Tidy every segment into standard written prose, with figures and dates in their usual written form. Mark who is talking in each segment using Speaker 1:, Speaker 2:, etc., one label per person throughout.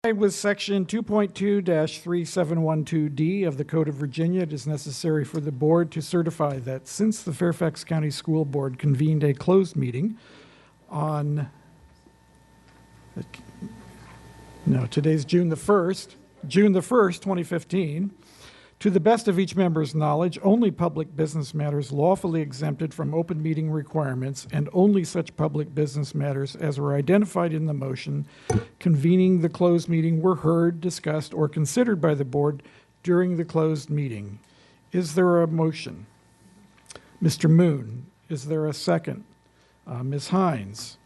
Speaker 1: With Section 2.2-3712D of the Code of Virginia, it is necessary for the board to certify that since the Fairfax County School Board convened a closed meeting on, today's June the 1st, 2015, to the best of each member's knowledge, only public business matters lawfully exempted from open meeting requirements and only such public business matters as were identified in the motion convening the closed meeting were heard, discussed, or considered by the board during the closed meeting. Is there a motion? Mr. Moon, is there a second? Ms. Hines,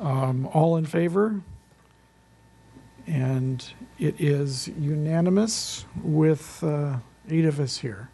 Speaker 1: all in favor? And it is unanimous with 8 of us here.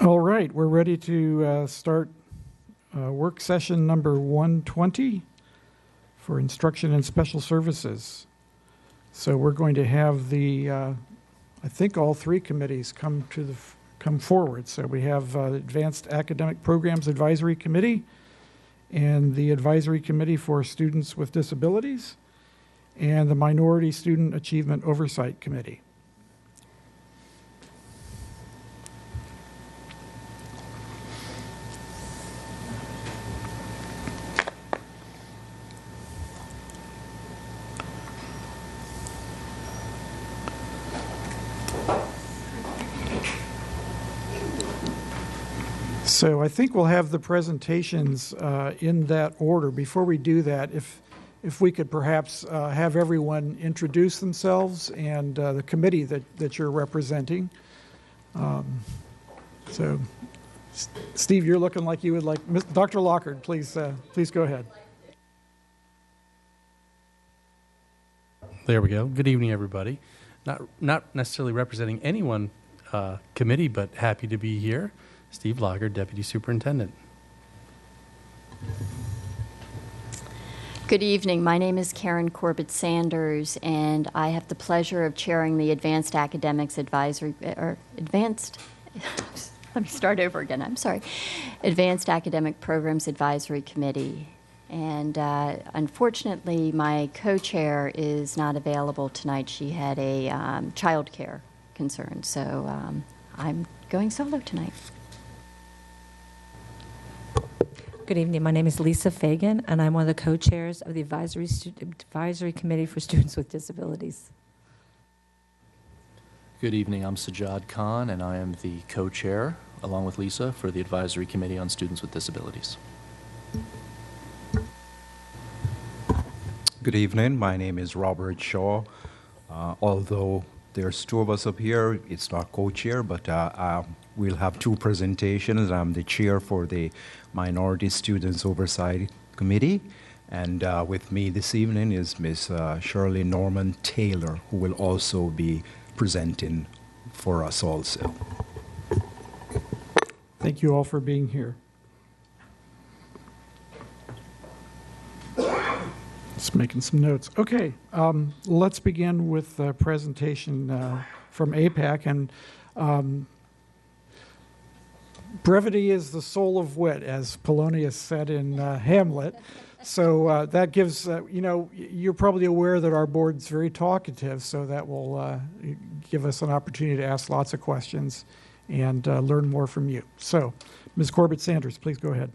Speaker 1: All right, we're ready to start work session number 120 for instruction and special services. So we're going to have the, I think all 3 committees come forward. So we have Advanced Academic Programs Advisory Committee and the Advisory Committee for Students with Disabilities and the Minority Student Achievement Oversight Committee. So I think we'll have the presentations in that order. Before we do that, if we could perhaps have everyone introduce themselves and the committee that you're representing. So, Steve, you're looking like you would like. Dr. Lockard, please go ahead.
Speaker 2: There we go. Good evening, everybody. Not necessarily representing any one committee, but happy to be here. Steve Lockard, Deputy Superintendent.
Speaker 3: Good evening. My name is Karen Corbett Sanders, and I have the pleasure of chairing the Advanced Academics Advisory, Advanced Academic Programs Advisory Committee. And unfortunately, my co-chair is not available tonight. She had a child care concern, so I'm going solo tonight.
Speaker 4: Good evening. My name is Lisa Fagan, and I'm one of the co-chairs of the Advisory Committee for Students with Disabilities.
Speaker 5: Good evening. I'm Sajad Khan, and I am the co-chair, along with Lisa, for the Advisory Committee on Students with Disabilities.
Speaker 6: Good evening. My name is Robert Shaw. Although there's 2 of us up here, it's not co-chair, but we'll have 2 presentations. I'm the chair for the Minority Students Oversight Committee, and with me this evening is Ms. Shirley Norman Taylor, who will also be presenting for us also.
Speaker 1: Thank you all for being here. Just making some notes. Okay, let's begin with the presentation from APAC. And brevity is the soul of wit, as Polonius said in Hamlet. So that gives, you're probably aware that our board's very talkative, so that will give us an opportunity to ask lots of questions and learn more from you. So, Ms. Corbett Sanders, please go ahead.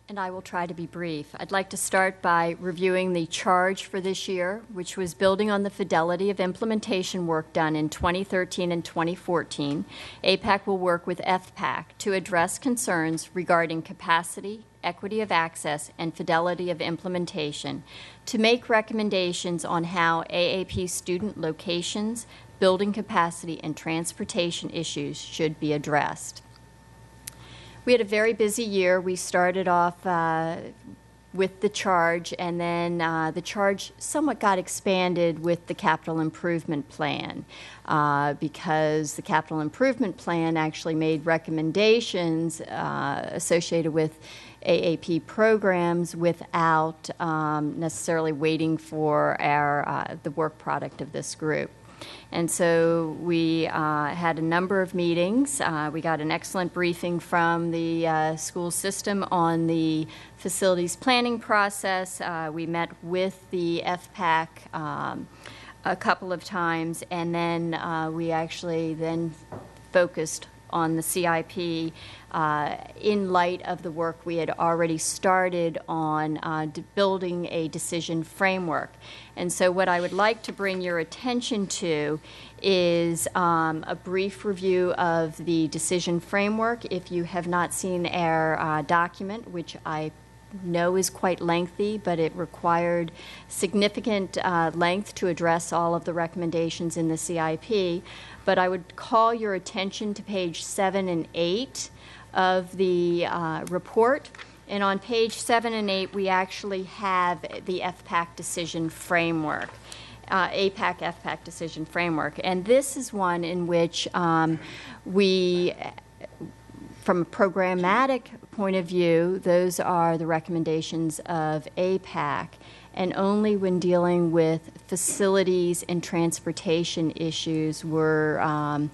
Speaker 3: And I will try to be brief. I'd like to start by reviewing the charge for this year, which was building on the fidelity of implementation work done in 2013 and 2014. APAC will work with FPAC to address concerns regarding capacity, equity of access, and fidelity of implementation, to make recommendations on how AAP student locations, building capacity and transportation issues should be addressed. We had a very busy year. We started off with the charge, and then the charge somewhat got expanded with the capital improvement plan because the capital improvement plan actually made recommendations associated with AAP programs without necessarily waiting for the work product of this group. And so we had a number of meetings. We got an excellent briefing from the school system on the facilities planning process. We met with the FPAC a couple of times, and then we actually then focused on the CIP in light of the work we had already started on building a decision framework. And so what I would like to bring your attention to is a brief review of the decision framework. If you have not seen our document, which I know is quite lengthy, but it required significant length to address all of the recommendations in the CIP. But I would call your attention to page 7 and 8 of the report. And on page 7 and 8, we actually have the FPAC decision framework, APAC FPAC decision framework. And this is one in which we, from a programmatic point of view, those are the recommendations of APAC. And only when dealing with facilities and transportation issues were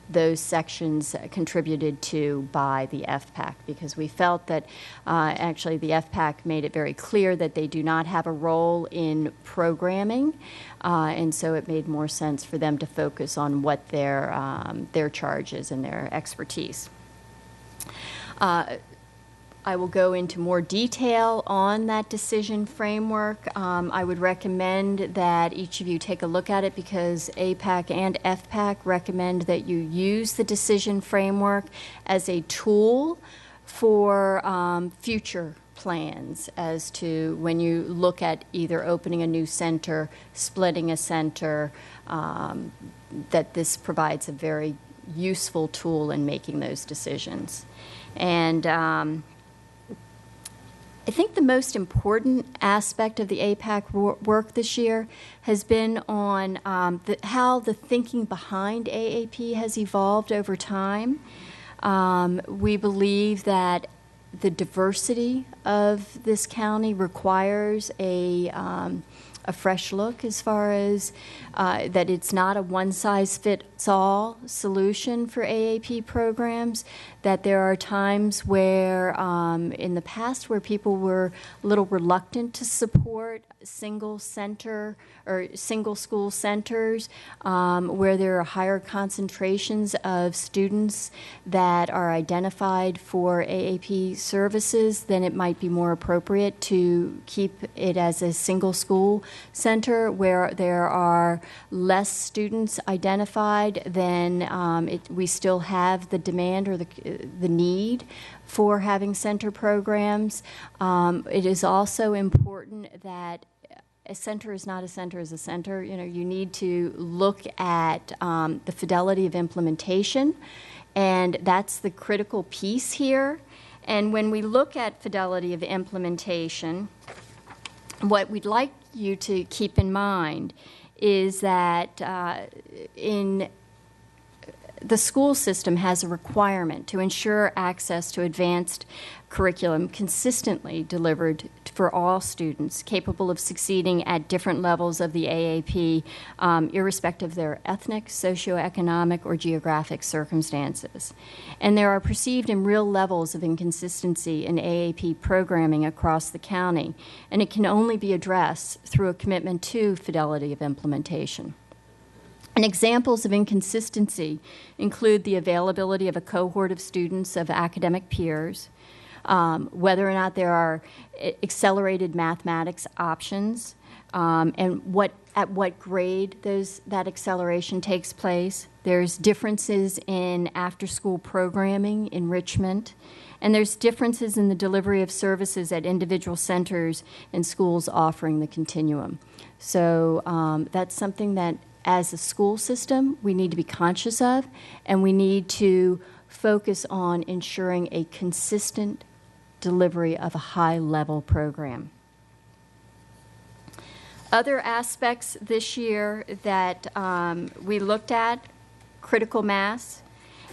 Speaker 3: those sections contributed to by the FPAC, because we felt that actually the FPAC made it very clear that they do not have a role in programming, and so it made more sense for them to focus on what their charge is and their expertise. I will go into more detail on that decision framework. I would recommend that each of you take a look at it because APAC and FPAC recommend that you use the decision framework as a tool for future plans as to when you look at either opening a new center, splitting a center, that this provides a very useful tool in making those decisions. And I think the most important aspect of the APAC work this year has been on how the thinking behind AAP has evolved over time. We believe that the diversity of this county requires a fresh look as far as that it's not a one-size-fits-all solution for AAP programs, that there are times where in the past where people were a little reluctant to support single center or single school centers where there are higher concentrations of students that are identified for AAP services, then it might be more appropriate to keep it as a single school center where there are less students identified. Then we still have the demand or the need for having center programs. It is also important that a center is not a center is a center. You know, you need to look at the fidelity of implementation, and that's the critical piece here. And when we look at fidelity of implementation, what we'd like you to keep in mind is that the school system has a requirement to ensure access to advanced curriculum consistently delivered for all students capable of succeeding at different levels of the AAP, irrespective of their ethnic, socioeconomic, or geographic circumstances. And there are perceived and real levels of inconsistency in AAP programming across the county, and it can only be addressed through a commitment to fidelity of implementation. And examples of inconsistency include the availability of a cohort of students of academic peers, whether or not there are accelerated mathematics options, and at what grade that acceleration takes place. There's differences in after-school programming, enrichment, and there's differences in the delivery of services at individual centers and schools offering the continuum. So that's something that as a school system, we need to be conscious of, and we need to focus on ensuring a consistent delivery of a high-level program. Other aspects this year that we looked at, critical mass,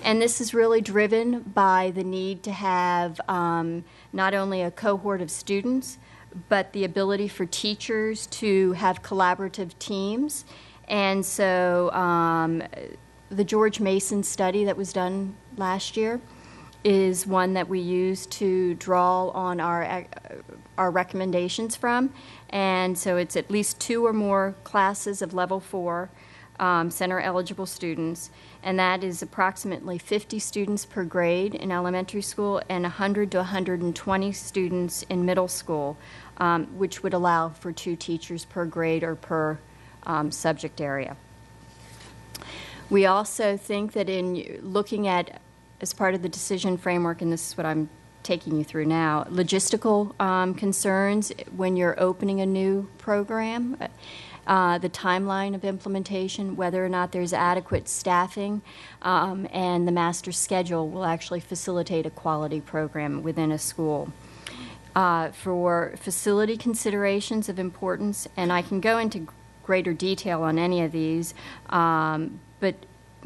Speaker 3: and this is really driven by the need to have not only a cohort of students, but the ability for teachers to have collaborative teams. And so the George Mason study that was done last year is one that we use to draw on our recommendations from. And so it's at least 2 or more classes of level 4 center eligible students, and that is approximately 50 students per grade in elementary school and 100 to 120 students in middle school, which would allow for 2 teachers per grade or per subject area. We also think that in looking at, as part of the decision framework, and this is what I'm taking you through now, logistical concerns when you're opening a new program, the timeline of implementation, whether or not there's adequate staffing, and the master schedule will actually facilitate a quality program within a school. For facility considerations of importance, and I can go into greater detail on any of these, but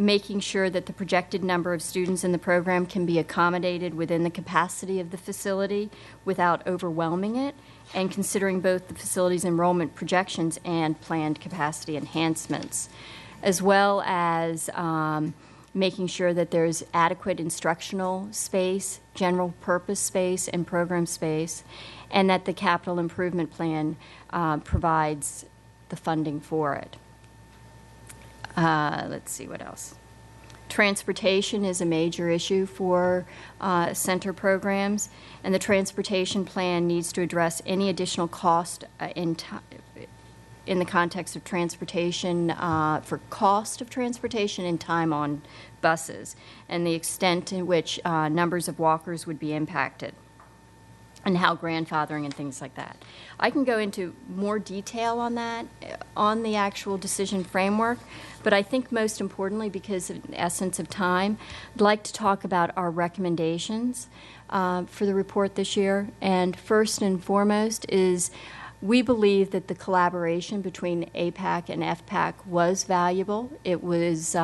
Speaker 3: making sure that the projected number of students in the program can be accommodated within the capacity of the facility without overwhelming it, and considering both the facility's enrollment projections and planned capacity enhancements, as well as making sure that there's adequate instructional space, general purpose space, and program space, and that the capital improvement plan provides the funding for it. Let's see what else. Transportation is a major issue for center programs, and the transportation plan needs to address any additional cost in the context of transportation, for cost of transportation and time on buses, and the extent in which numbers of walkers would be impacted, and how grandfathering and things like that. I can go into more detail on that, on the actual decision framework, but I think most importantly, because of the essence of time, I'd like to talk about our recommendations for the report this year. And first and foremost is we believe that the collaboration between APAC and FPAC was valuable. It was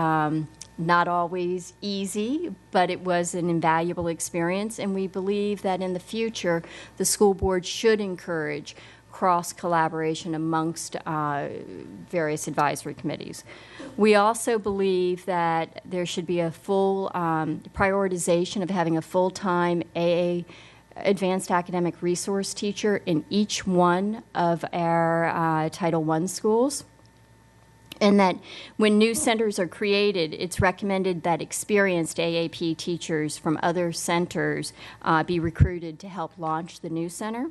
Speaker 3: not always easy, but it was an invaluable experience, and we believe that in the future the school board should encourage cross-collaboration amongst various advisory committees. We also believe that there should be a full prioritization of having a full-time AA advanced academic resource teacher in each one of our Title I schools. And that when new centers are created, it's recommended that experienced AAP teachers from other centers be recruited to help launch the new center,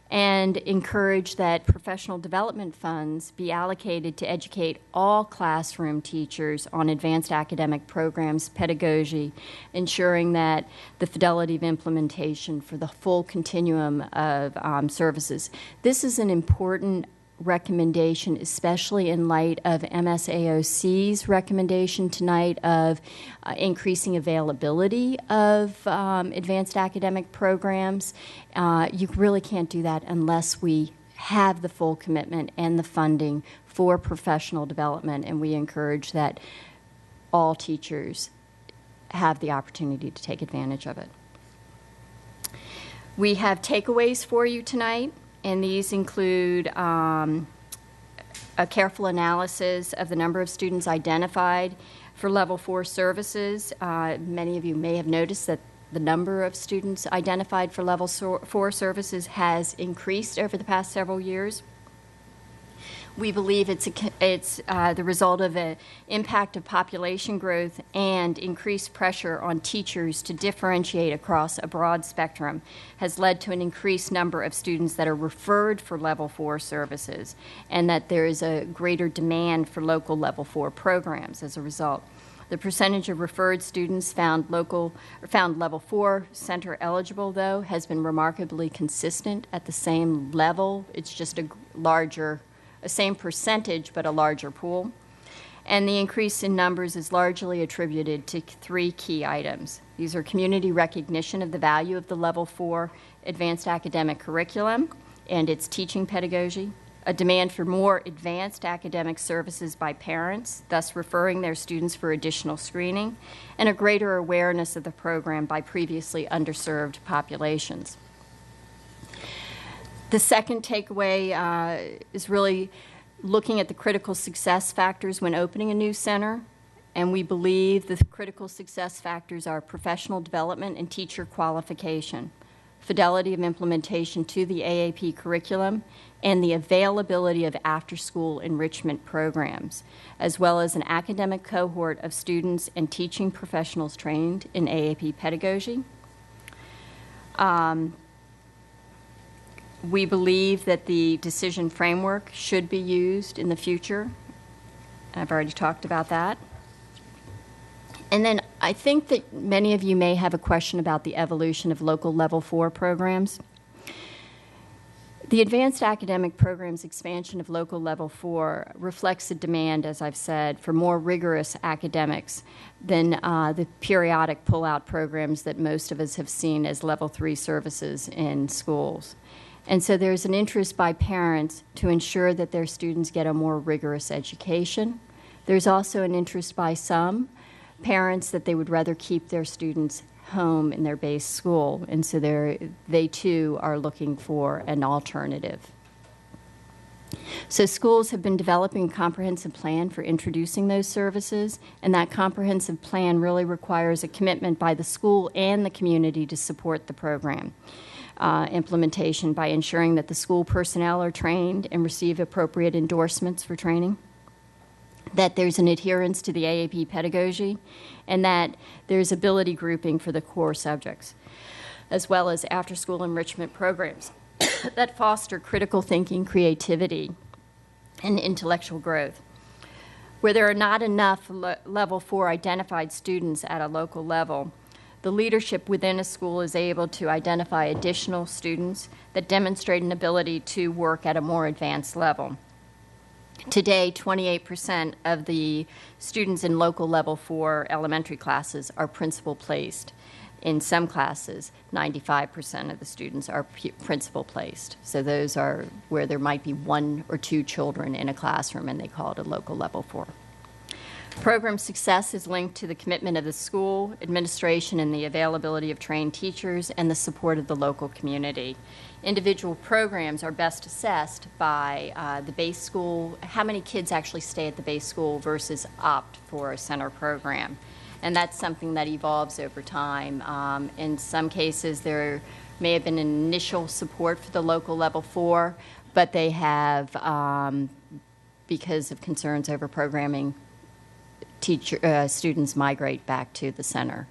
Speaker 3: and encourage that professional development funds be allocated to educate all classroom teachers on advanced academic programs, pedagogy, ensuring that the fidelity of implementation for the full continuum of services. This is an important recommendation, especially in light of MSAOC's recommendation tonight of increasing availability of advanced academic programs. You really can't do that unless we have the full commitment and the funding for professional development, and we encourage that all teachers have the opportunity to take advantage of it. We have takeaways for you tonight, and these include a careful analysis of the number of students identified for Level 4 services. Many of you may have noticed that the number of students identified for Level 4 services has increased over the past several years. We believe it's the result of an impact of population growth and increased pressure on teachers to differentiate across a broad spectrum has led to an increased number of students that are referred for Level 4 services, and that there is a greater demand for local Level 4 programs as a result. The percentage of referred students found Level 4 center eligible, though, has been remarkably consistent at the same level. It's just a same percentage, but a larger pool. And the increase in numbers is largely attributed to three key items. These are community recognition of the value of the Level 4 advanced academic curriculum and its teaching pedagogy, a demand for more advanced academic services by parents, thus referring their students for additional screening, and a greater awareness of the program by previously underserved populations. The second takeaway is really looking at the critical success factors when opening a new center, and we believe the critical success factors are professional development and teacher qualification, fidelity of implementation to the AAP curriculum, and the availability of after-school enrichment programs, as well as an academic cohort of students and teaching professionals trained in AAP pedagogy. We believe that the decision framework should be used in the future. I've already talked about that. And then I think that many of you may have a question about the evolution of local Level 4 programs. The Advanced Academic Program's expansion of local Level 4 reflects a demand, as I've said, for more rigorous academics than the periodic pull-out programs that most of us have seen as Level 3 services in schools. And so there's an interest by parents to ensure that their students get a more rigorous education. There's also an interest by some parents that they would rather keep their students home in their base school, and so they too are looking for an alternative. So schools have been developing a comprehensive plan for introducing those services, and that comprehensive plan really requires a commitment by the school and the community to support the program. Implementation by ensuring that the school personnel are trained and receive appropriate endorsements for training, that there's an adherence to the AAP pedagogy, and that there's ability grouping for the core subjects, as well as after-school enrichment programs that foster critical thinking, creativity, and intellectual growth. Where there are not enough Level 4 identified students at a local level, the leadership within a school is able to identify additional students that demonstrate an ability to work at a more advanced level. Today, 28% of the students in local Level 4 elementary classes are principal placed. In some classes, 95% of the students are principal placed. So those are where there might be one or two children in a classroom, and they call it a local Level 4. Program success is linked to the commitment of the school, administration, and the availability of trained teachers, and the support of the local community. Individual programs are best assessed by the base school, how many kids actually stay at the base school versus opt for a center program. And that's something that evolves over time. In some cases, there may have been an initial support for the local Level 4, but they have, because of concerns over programming, students migrate back to the center.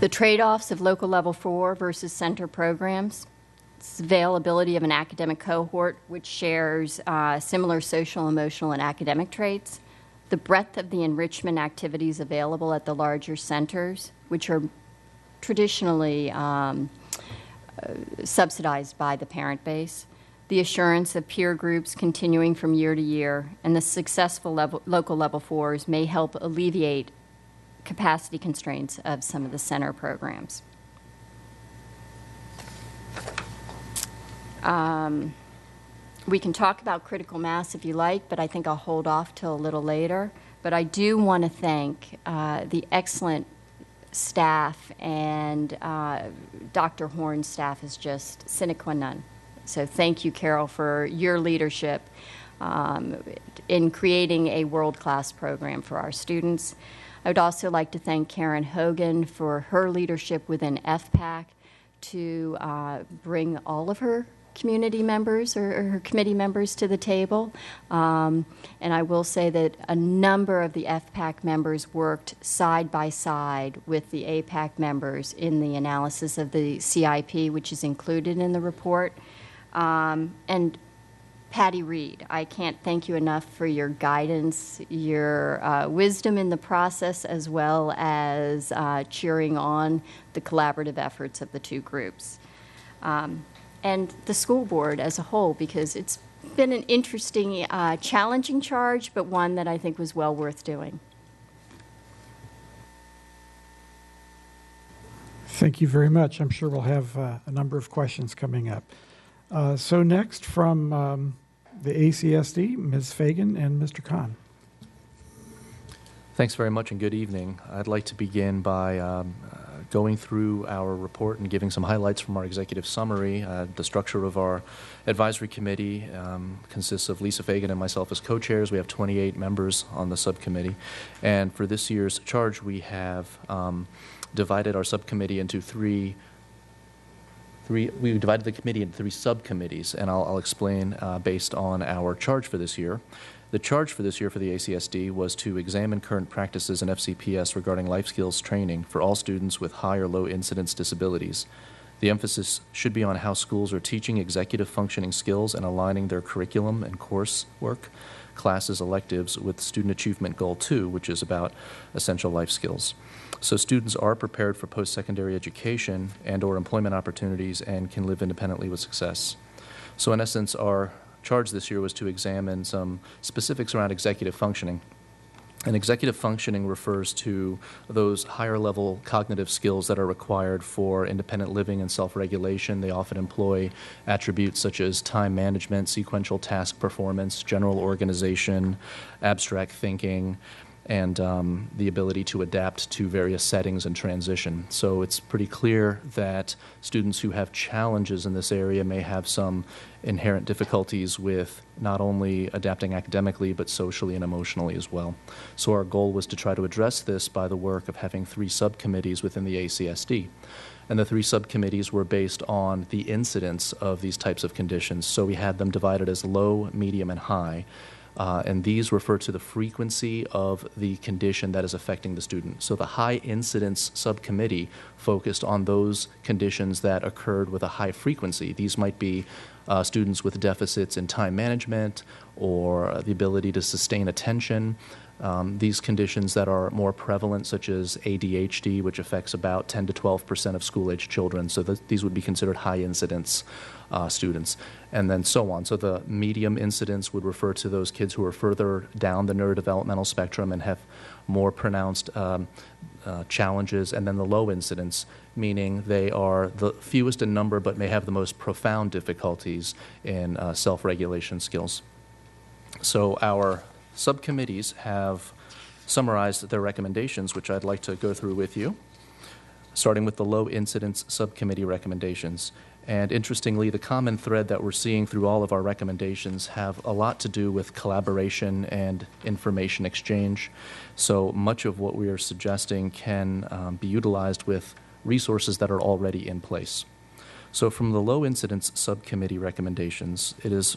Speaker 3: The trade-offs of local Level 4 versus center programs: it's availability of an academic cohort which shares similar social, emotional, and academic traits, the breadth of the enrichment activities available at the larger centers, which are traditionally subsidized by the parent base, the assurance of peer groups continuing from year to year, and the successful local Level 4s may help alleviate capacity constraints of some of the center programs. We can talk about critical mass if you like, but I think I'll hold off till a little later. But I do want to thank the excellent staff, and Dr. Horn's staff is just sine qua non. So thank you, Carol, for your leadership in creating a world-class program for our students. I would also like to thank Karen Hogan for her leadership within FPAC to bring all of her community members or her committee members to the table. And I will say that a number of the FPAC members worked side by side with the APAC members in the analysis of the CIP, which is included in the report. And Patty Reed, I can't thank you enough for your guidance, your wisdom in the process, as well as cheering on the collaborative efforts of the two groups. And the school board as a whole, because it's been an interesting, challenging charge, but one that I think was well worth doing.
Speaker 1: Thank you very much. I'm sure we'll have a number of questions coming up. So next from the ACSD, Ms. Fagan and Mr. Khan.
Speaker 5: Thanks very much and good evening. I'd like to begin by going through our report and giving some highlights from our executive summary. The structure of our advisory committee consists of Lisa Fagan and myself as co-chairs. We have 28 members on the subcommittee. And for this year's charge, we have divided our subcommittee into we divided the committee into three subcommittees, and I'll explain based on our charge for this year. The charge for this year for the ACSD was to examine current practices in FCPS regarding life skills training for all students with high or low incidence disabilities. The emphasis should be on how schools are teaching executive functioning skills and aligning their curriculum and coursework, classes, electives with Student Achievement Goal 2, which is about essential life skills. So students are prepared for post-secondary education and/or employment opportunities and can live independently with success. So in essence, our charge this year was to examine some specifics around executive functioning. And executive functioning refers to those higher level cognitive skills that are required for independent living and self-regulation. They often employ attributes such as time management, sequential task performance, general organization, abstract thinking, and the ability to adapt to various settings and transition. So it's pretty clear that students who have challenges in this area may have some inherent difficulties with not only adapting academically, but socially and emotionally as well. So our goal was to try to address this by the work of having three subcommittees within the ACSD. And the three subcommittees were based on the incidence of these types of conditions. So we had them divided as low, medium, and high. And these refer to the frequency of the condition that is affecting the student. So the high incidence subcommittee focused on those conditions that occurred with a high frequency. These might be students with deficits in time management or the ability to sustain attention. These conditions that are more prevalent, such as ADHD, which affects about 10 to 12% of school-age children. So these would be considered high incidence students, and then so on. So the medium incidence would refer to those kids who are further down the neurodevelopmental spectrum and have more pronounced challenges, and then the low incidence, meaning they are the fewest in number but may have the most profound difficulties in self-regulation skills. So our subcommittees have summarized their recommendations, which I'd like to go through with you, starting with the low incidence subcommittee recommendations. And interestingly, the common thread that we're seeing through all of our recommendations have a lot to do with collaboration and information exchange. So much of what we are suggesting can be utilized with resources that are already in place. So from the low incidence subcommittee recommendations, it is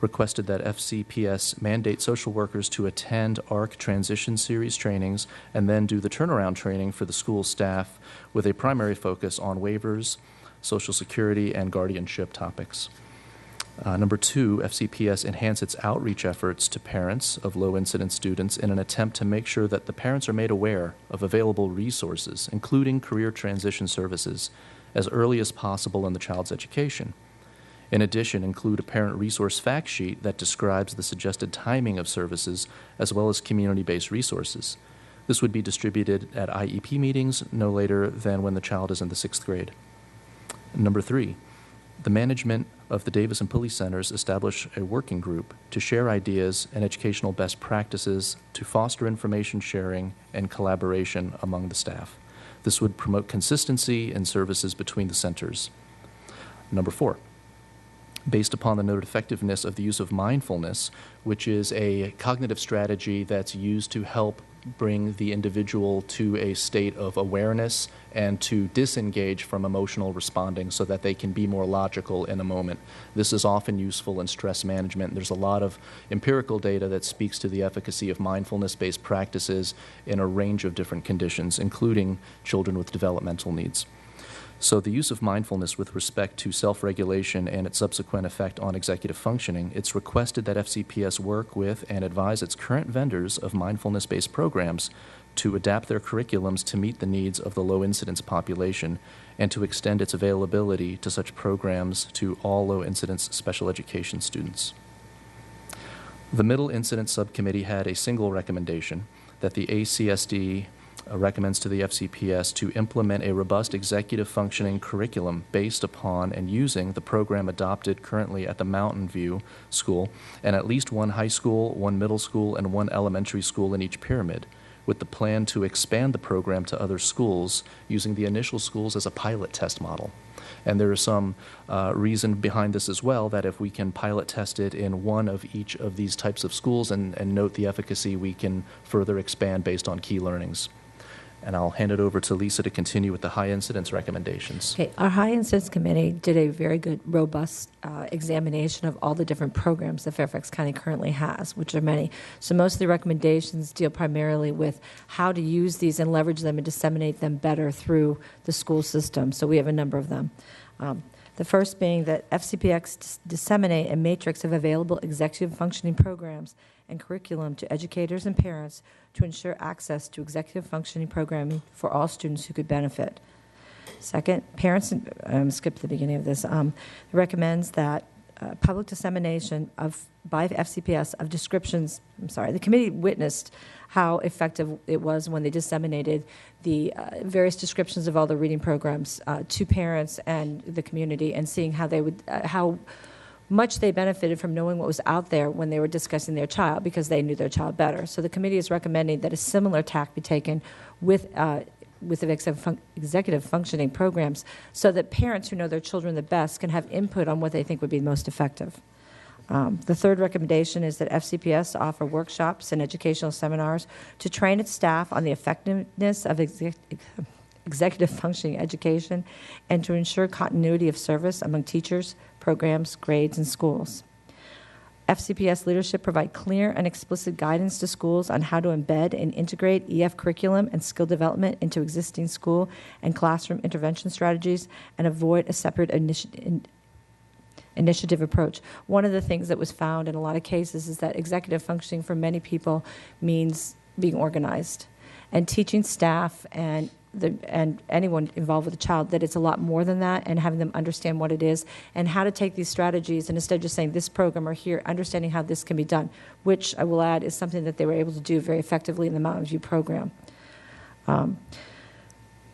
Speaker 5: requested that FCPS mandate social workers to attend ARC transition series trainings and then do the turnaround training for the school staff with a primary focus on waivers, Social Security, and guardianship topics. Number two, FCPS enhance its outreach efforts to parents of low-incidence students in an attempt to make sure that the parents are made aware of available resources, including career transition services, as early as possible in the child's education. In addition, include a parent resource fact sheet that describes the suggested timing of services as well as community-based resources. This would be distributed at IEP meetings no later than when the child is in the 6th grade. Number three, the management of the Davis and Pulley Centers establish a working group to share ideas and educational best practices to foster information sharing and collaboration among the staff. This would promote consistency in services between the centers. Number four, based upon the noted effectiveness of the use of mindfulness, which is a cognitive strategy that's used to help bring the individual to a state of awareness and to disengage from emotional responding so that they can be more logical in a moment. This is often useful in stress management. There's a lot of empirical data that speaks to the efficacy of mindfulness-based practices in a range of different conditions, including children with developmental needs. So the use of mindfulness with respect to self-regulation and its subsequent effect on executive functioning, it's requested that FCPS work with and advise its current vendors of mindfulness-based programs to adapt their curriculums to meet the needs of the low-incidence population and to extend its availability to such programs to all low-incidence special education students. The Middle Incident Subcommittee had a single recommendation that the ACSD recommends to the FCPS to implement a robust executive functioning curriculum based upon and using the program adopted currently at the Mountain View School and at least one high school, one middle school, and one elementary school in each pyramid, with the plan to expand the program to other schools using the initial schools as a pilot test model. And there is some reason behind this as well, that if we can pilot test it in one of each of these types of schools and note the efficacy, we can further expand based on key learnings. And I'll hand it over to Lisa to continue with the high incidence recommendations.
Speaker 4: Okay, our high incidence committee did a very good, robust examination of all the different programs that Fairfax County currently has, which are many. So most of the recommendations deal primarily with how to use these and leverage them and disseminate them better through the school system. So we have a number of them. The first being that FCPX disseminate a matrix of available executive functioning programs and curriculum to educators and parents to ensure access to executive functioning programming for all students who could benefit. Second, parents, skip the beginning of this, recommends that public dissemination by FCPS of descriptions, the committee witnessed how effective it was when they disseminated the various descriptions of all the reading programs to parents and the community, and seeing how they would, how much they benefited from knowing what was out there when they were discussing their child, because they knew their child better. So the committee is recommending that a similar tack be taken with the executive functioning programs, so that parents who know their children the best can have input on what they think would be most effective. The third recommendation is that FCPS offer workshops and educational seminars to train its staff on the effectiveness of executive functioning education and to ensure continuity of service among teachers, programs, grades, and schools. FCPS leadership provide clear and explicit guidance to schools on how to embed and integrate EF curriculum and skill development into existing school and classroom intervention strategies, and avoid a separate initiative approach. One of the things that was found in a lot of cases is that executive functioning for many people means being organized, and teaching staff and anyone involved with a child that it's a lot more than that, and having them understand what it is and how to take these strategies, and instead of just saying this program or here, understanding how this can be done, which I will add is something that they were able to do very effectively in the Mountain View program.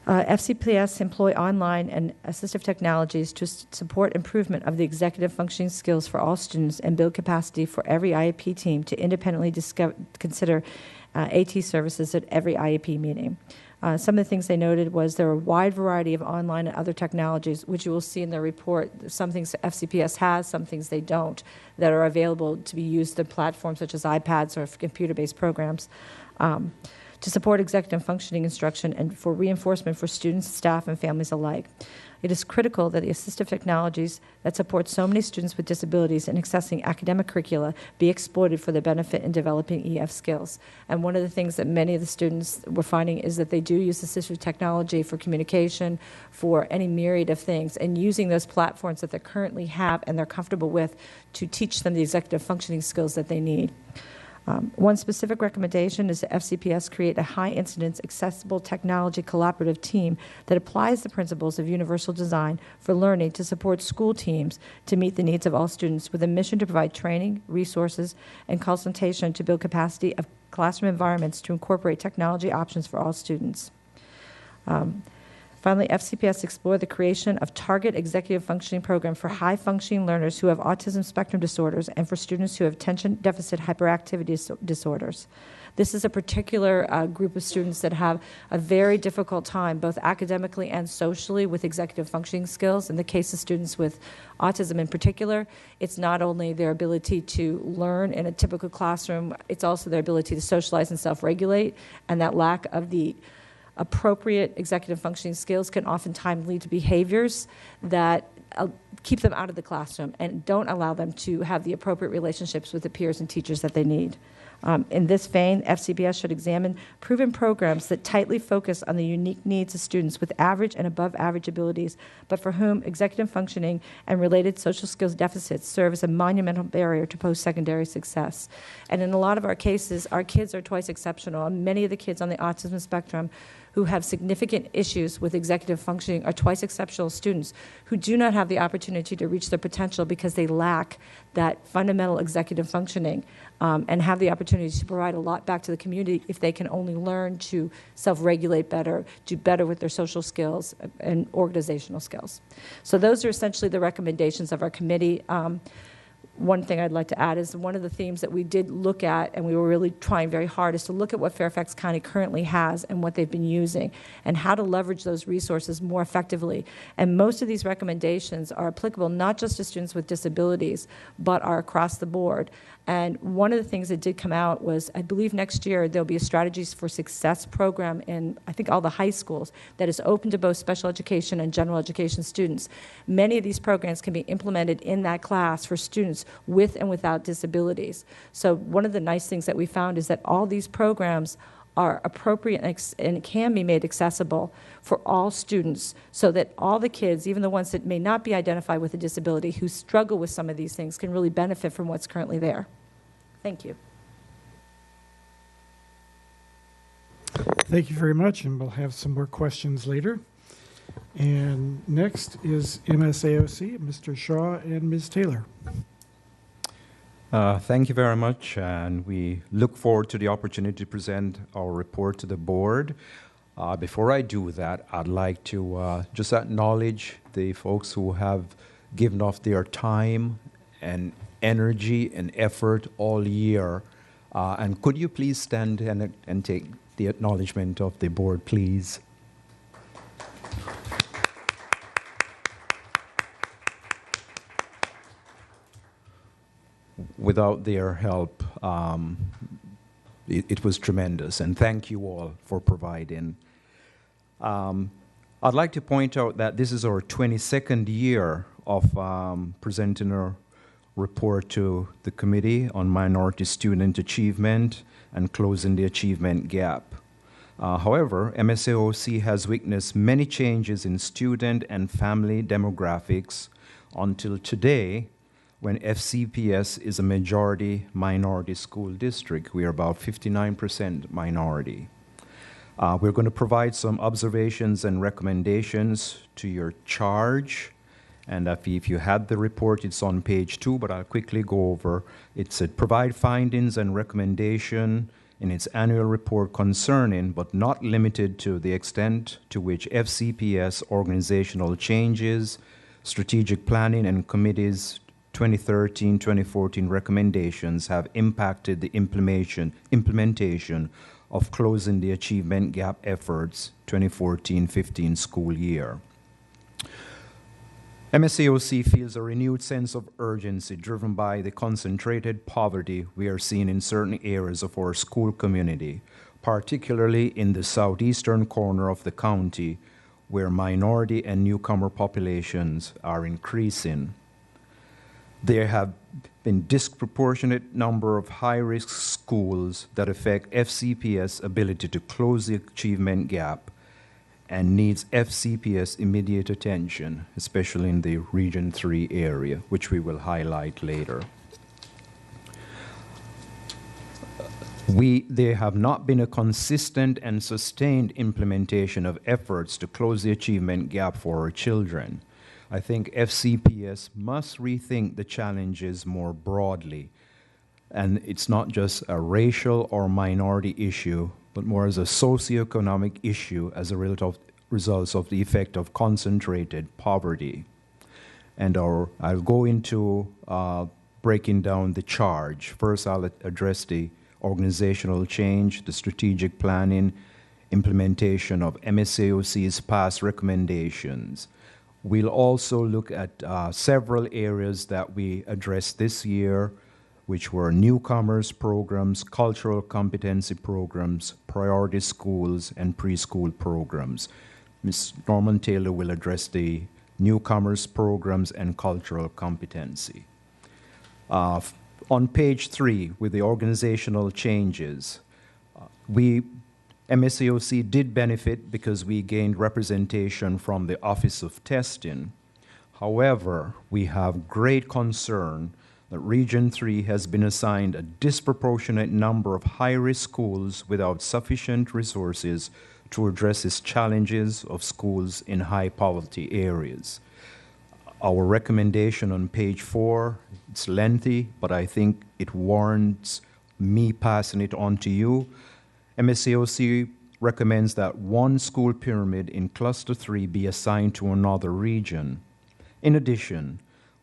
Speaker 4: FCPS employ online and assistive technologies to support improvement of the executive functioning skills for all students and build capacity for every IEP team to independently consider AT services at every IEP meeting. Some of the things they noted was there are a wide variety of online and other technologies, which you will see in their report. Some things FCPS has, some things they don't, that are available to be used on platforms such as iPads or computer-based programs. To support executive functioning instruction and for reinforcement for students, staff, and families alike. It is critical that the assistive technologies that support so many students with disabilities in accessing academic curricula be exploited for their benefit in developing EF skills. And one of the things that many of the students were finding is that they do use assistive technology for communication, for any myriad of things, and using those platforms that they currently have and they're comfortable with to teach them the executive functioning skills that they need. One specific recommendation is that FCPS create a high-incidence, accessible technology collaborative team that applies the principles of universal design for learning to support school teams to meet the needs of all students, with a mission to provide training, resources, and consultation to build capacity of classroom environments to incorporate technology options for all students. Finally, FCPS explored the creation of target executive functioning program for high-functioning learners who have autism spectrum disorders and for students who have attention deficit hyperactivity disorders. This is a particular group of students that have a very difficult time, both academically and socially, with executive functioning skills. In the case of students with autism in particular, it's not only their ability to learn in a typical classroom, it's also their ability to socialize and self-regulate, and that lack of the appropriate executive functioning skills can oftentimes lead to behaviors that keep them out of the classroom and don't allow them to have the appropriate relationships with the peers and teachers that they need. In this vein, FCPS should examine proven programs that tightly focus on the unique needs of students with average and above average abilities, but for whom executive functioning and related social skills deficits serve as a monumental barrier to post-secondary success. And in a lot of our cases, our kids are twice exceptional. And many of the kids on the autism spectrum who have significant issues with executive functioning are twice exceptional students who do not have the opportunity to reach their potential because they lack that fundamental executive functioning, and have the opportunity to provide a lot back to the community if they can only learn to self-regulate better, do better with their social skills and organizational skills. So those are essentially the recommendations of our committee. One thing I'd like to add is one of the themes that we did look at, and we were really trying very hard, is to look at what Fairfax County currently has and what they've been using and how to leverage those resources more effectively. And most of these recommendations are applicable not just to students with disabilities, but are across the board. And one of the things that did come out was, I believe next year there'll be a Strategies for Success program in, I think, all the high schools that is open to both special education and general education students. Many of these programs can be implemented in that class for students with and without disabilities. So one of the nice things that we found is that all these programs are appropriate and can be made accessible for all students, so that all the kids, even the ones that may not be identified with a disability, who struggle with some of these things, can really benefit from what's currently there. Thank you.
Speaker 1: Thank you very much, and we'll have some more questions later. And next is MSAOC, Mr. Shaw and Ms. Taylor.
Speaker 6: Thank you very much, and we look forward to the opportunity to present our report to the board. Before I do that, I'd like to just acknowledge the folks who have given off their time and energy and effort all year. And could you please stand and take the acknowledgement of the board, please? Without their help, it was tremendous, and thank you all for providing. I'd like to point out that this is our 22nd year of presenting a report to the Committee on Minority Student Achievement and Closing the Achievement Gap. However, MSAOC has witnessed many changes in student and family demographics until today, when FCPS is a majority minority school district. We are about 59% minority. We're going to provide some observations and recommendations to your charge. And if you had the report, it's on page 2, but I'll quickly go over. It said, provide findings and recommendation in its annual report concerning, but not limited to, the extent to which FCPS organizational changes, strategic planning, and committees 2013-2014 recommendations have impacted the implementation of closing the achievement gap efforts 2014-15 school year. MSAOC feels a renewed sense of urgency driven by the concentrated poverty we are seeing in certain areas of our school community, particularly in the southeastern corner of the county, where minority and newcomer populations are increasing. There have been disproportionate number of high-risk schools that affect FCPS' ability to close the achievement gap and needs FCPS immediate attention, especially in the Region 3 area, which we will highlight later. There have not been a consistent and sustained implementation of efforts to close the achievement gap for our children. I think FCPS must rethink the challenges more broadly. And it's not just a racial or minority issue, but more as a socioeconomic issue as a result of the effect of concentrated poverty. And I'll go into breaking down the charge. First, I'll address the organizational change, the strategic planning, implementation of MSAOC's past recommendations. We'll also look at several areas that we addressed this year, which were newcomers programs, cultural competency programs, priority schools, and preschool programs. Ms. Norman Taylor will address the newcomers programs and cultural competency. On page 3, with the organizational changes, MSAOC did benefit because we gained representation from the Office of Testing. However, we have great concern that Region 3 has been assigned a disproportionate number of high-risk schools without sufficient resources to address its challenges of schools in high-poverty areas. Our recommendation on page 4, it's lengthy, but I think it warrants me passing it on to you. MSAOC recommends that one school pyramid in Cluster 3 be assigned to another region. In addition,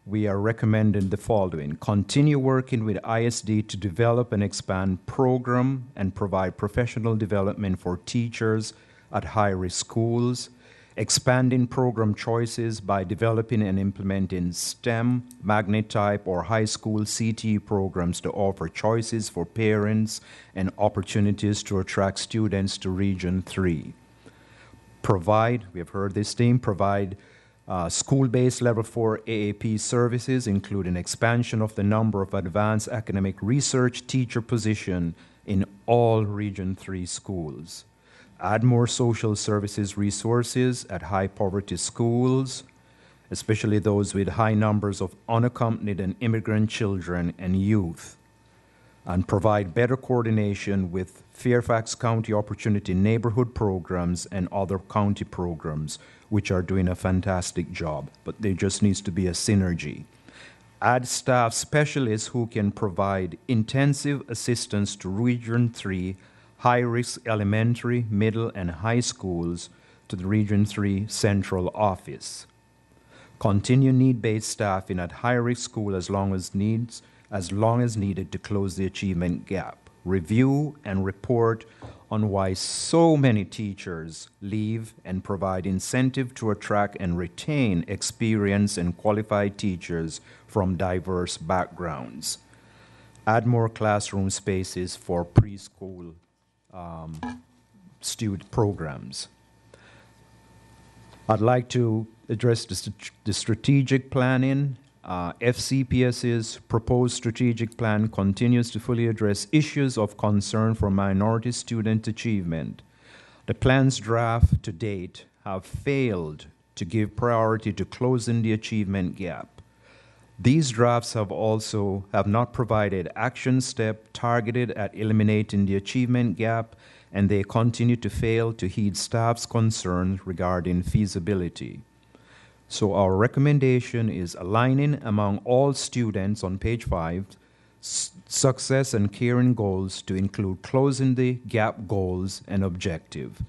Speaker 6: we are recommending the following: continue working with ISD to develop and expand program and provide professional development for teachers at high-risk schools, expanding program choices by developing and implementing STEM, magnet type, or high school CTE programs to offer choices for parents and opportunities to attract students to Region 3. Provide, we have heard this theme, provide school-based Level 4 AAP services, including expansion of the number of advanced academic research teacher positions in all Region 3 schools. Add more social services resources at high-poverty schools, especially those with high numbers of unaccompanied and immigrant children and youth, and provide better coordination with Fairfax County Opportunity Neighborhood Programs and other county programs, which are doing a fantastic job, but there just needs to be a synergy. Add staff specialists who can provide intensive assistance to Region 3 high-risk elementary, middle, and high schools to the Region 3 Central Office. Continue need-based staffing at high-risk school as long as needed to close the achievement gap. Review and report on why so many teachers leave and provide incentive to attract and retain experienced and qualified teachers from diverse backgrounds. Add more classroom spaces for preschool student programs. I'd like to address the strategic planning. FCPS's proposed strategic plan continues to fully address issues of concern for minority student achievement. The plan's draft to date have failed to give priority to closing the achievement gap. These drafts have not provided action step targeted at eliminating the achievement gap, and they continue to fail to heed staff's concerns regarding feasibility. So our recommendation is aligning among all students on page 5, success and caring goals to include closing the gap goals and objective,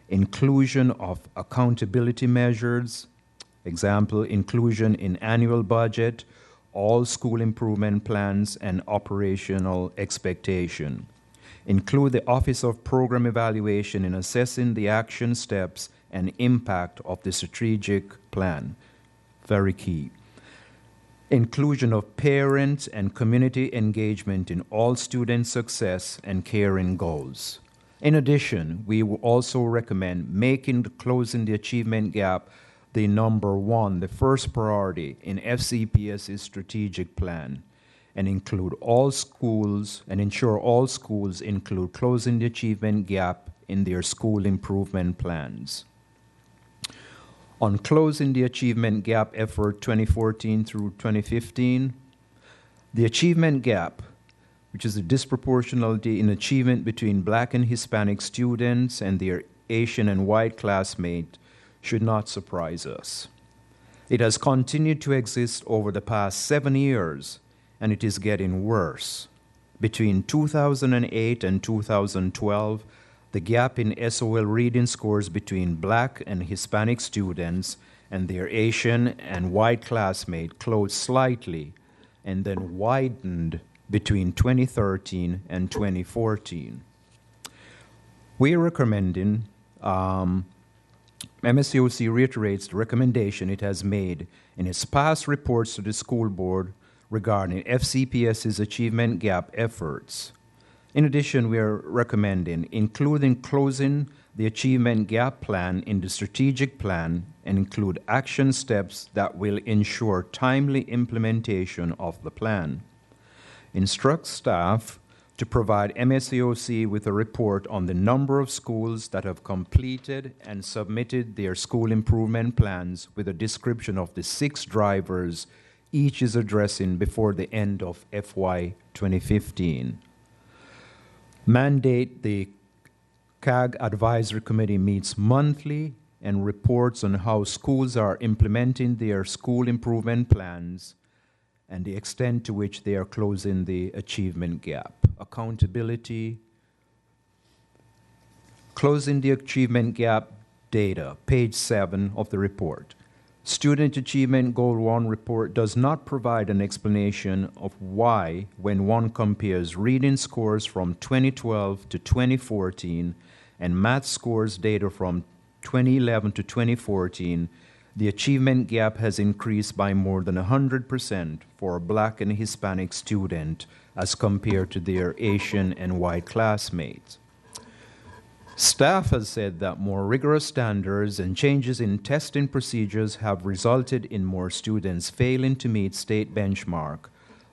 Speaker 6: inclusion of accountability measures, example, inclusion in annual budget, all school improvement plans and operational expectation. Include the Office of Program Evaluation in assessing the action steps and impact of the strategic plan. Very key. Inclusion of parent and community engagement in all student success and caring goals. In addition, we will also recommend making closing the achievement gap the number one, the first priority in FCPS's strategic plan, and include all schools and ensure all schools include closing the achievement gap in their school improvement plans. On closing the achievement gap effort 2014 through 2015, the achievement gap, which is a disproportionality in achievement between Black and Hispanic students and their Asian and white classmates, should not surprise us. It has continued to exist over the past 7 years, and it is getting worse. Between 2008 and 2012, the gap in SOL reading scores between Black and Hispanic students and their Asian and white classmates closed slightly and then widened between 2013 and 2014. We are recommending MSAOC reiterates the recommendation it has made in its past reports to the school board regarding FCPS's achievement gap efforts. In addition, we are recommending including closing the achievement gap plan in the strategic plan and include action steps that will ensure timely implementation of the plan. Instruct staff to provide MSAOC with a report on the number of schools that have completed and submitted their school improvement plans with a description of the 6 drivers each is addressing before the end of FY 2015. Mandate: the CAG Advisory Committee meets monthly and reports on how schools are implementing their school improvement plans and the extent to which they are closing the achievement gap. Accountability: closing the achievement gap data, page 7 of the report. Student Achievement Goal 1 report does not provide an explanation of why, when one compares reading scores from 2012 to 2014 and math scores data from 2011 to 2014, the achievement gap has increased by more than 100% for Black and Hispanic students as compared to their Asian and white classmates. Staff has said that more rigorous standards and changes in testing procedures have resulted in more students failing to meet state benchmark,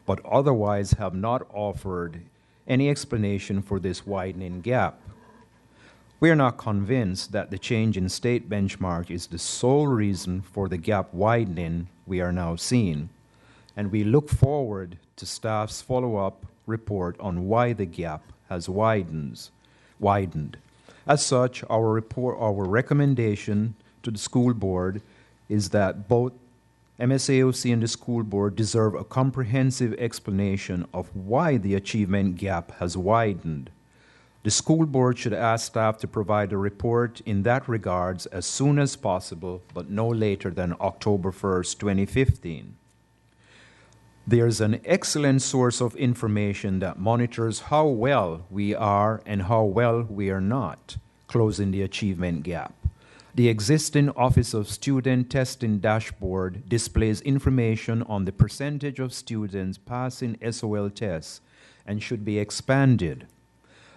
Speaker 6: but otherwise have not offered any explanation for this widening gap. We are not convinced that the change in state benchmark is the sole reason for the gap widening we are now seeing, and we look forward to staff's follow-up report on why the gap has widened. As such, our recommendation to the school board is that both MSAOC and the school board deserve a comprehensive explanation of why the achievement gap has widened. The school board should ask staff to provide a report in that regards as soon as possible, but no later than October 1st, 2015. There's an excellent source of information that monitors how well we are and how well we are not closing the achievement gap. The existing Office of Student Testing dashboard displays information on the percentage of students passing SOL tests and should be expanded.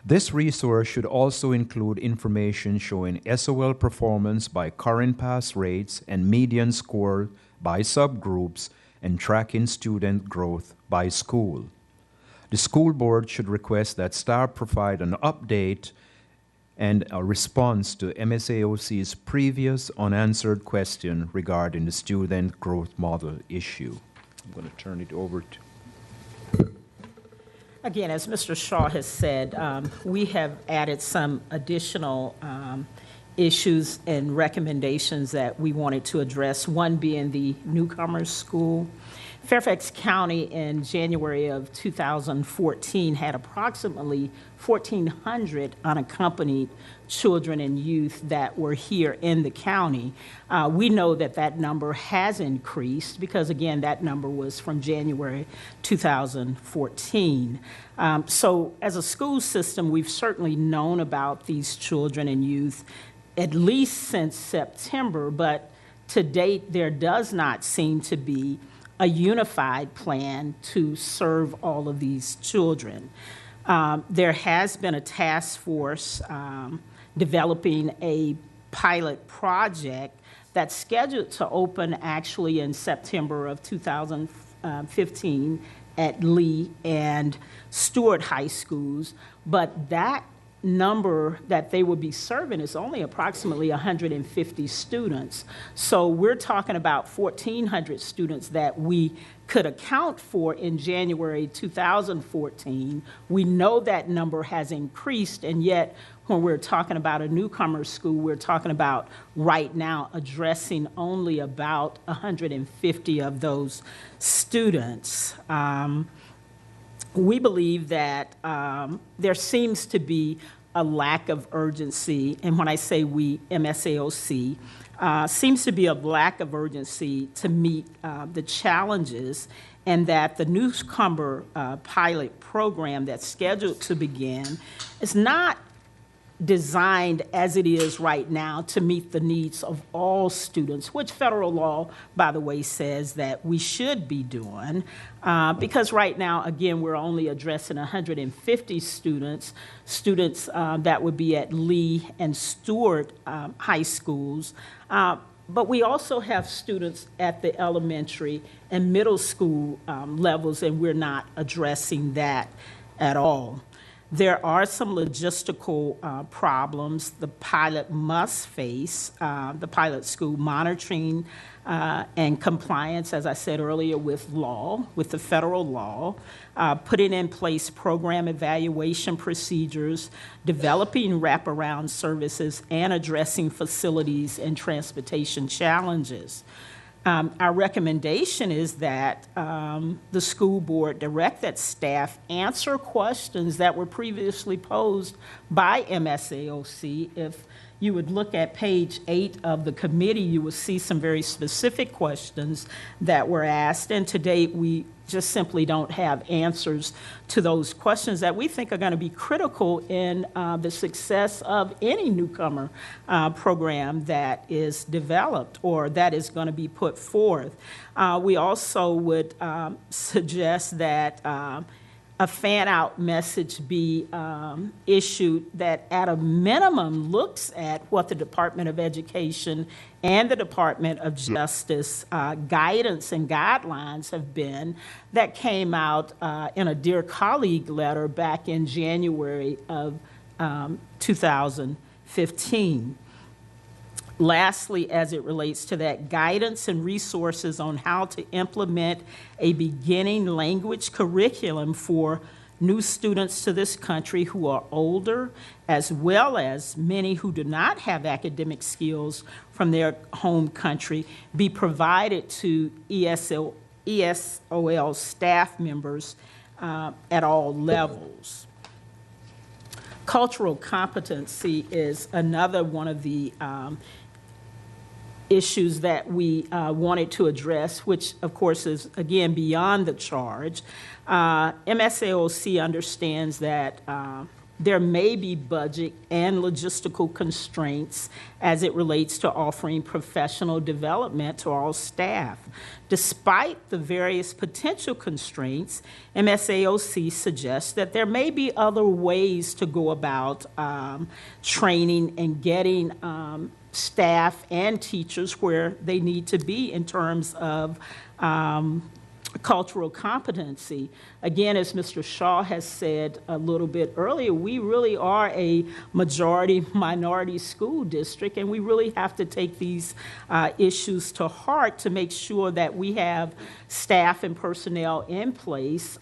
Speaker 6: This resource should also include information showing SOL performance by current pass rates and median score by subgroups and tracking student growth by school. The school board should request that staff provide an update and a response to MSAOC's previous unanswered question regarding the student growth model issue. I'm going to turn it over to...
Speaker 7: Again, as Mr. Shaw has said, we have added some additional issues and recommendations that we wanted to address, one being the newcomers school. Fairfax County in January of 2014 had approximately 1,400 unaccompanied children and youth that were here in the county. We know that that number has increased because, again, that number was from January 2014. So as a school system, we've certainly known about these children and youth at least since September, but to date, there does not seem to be a unified plan to serve all of these children. There has been a task force developing a pilot project that's scheduled to open actually in September of 2015 at Lee and Stewart High Schools, but that number that they would be serving is only approximately 150 students. So we're talking about 1,400 students that we could account for in January 2014. We know that number has increased, and yet when we're talking about a newcomer school, we're talking about right now addressing only about 150 of those students. We believe that there seems to be a lack of urgency, and when I say we, MSAOC, seems to be a lack of urgency to meet the challenges, and that the newcomer pilot program that's scheduled to begin is not designed as it is right now to meet the needs of all students, which federal law, by the way, says that we should be doing. Because right now, again, we're only addressing 150 students that would be at Lee and Stewart high schools. But we also have students at the elementary and middle school levels, and we're not addressing that at all. There are some logistical problems the pilot must face, the pilot school monitoring and compliance, as I said earlier, with law, with the federal law, putting in place program evaluation procedures, developing wraparound services, and addressing facilities and transportation challenges. Our recommendation is that the school board direct that staff answer questions that were previously posed by MSAOC. If you would look at page 8 of the committee, you will see some very specific questions that were asked, and to date we just simply don't have answers to those questions that we think are going to be critical in the success of any newcomer program that is developed or that is going to be put forth. We also would suggest that a fan-out message be issued that at a minimum looks at what the Department of Education and the Department of Justice guidance and guidelines have been that came out in a Dear Colleague letter back in January of 2015. Lastly, as it relates to that, guidance and resources on how to implement a beginning language curriculum for new students to this country who are older, as well as many who do not have academic skills from their home country, be provided to ESOL staff members at all levels. Cultural competency is another one of the issues that we wanted to address, which of course is again beyond the charge. MSAOC understands that there may be budget and logistical constraints as it relates to offering professional development to all staff. Despite the various potential constraints, MSAOC suggests that there may be other ways to go about training and getting staff and teachers where they need to be in terms of cultural competency. Again, as Mr. Shaw has said a little bit earlier, we really are a majority-minority school district, and we really have to take these issues to heart to make sure that we have staff and personnel in place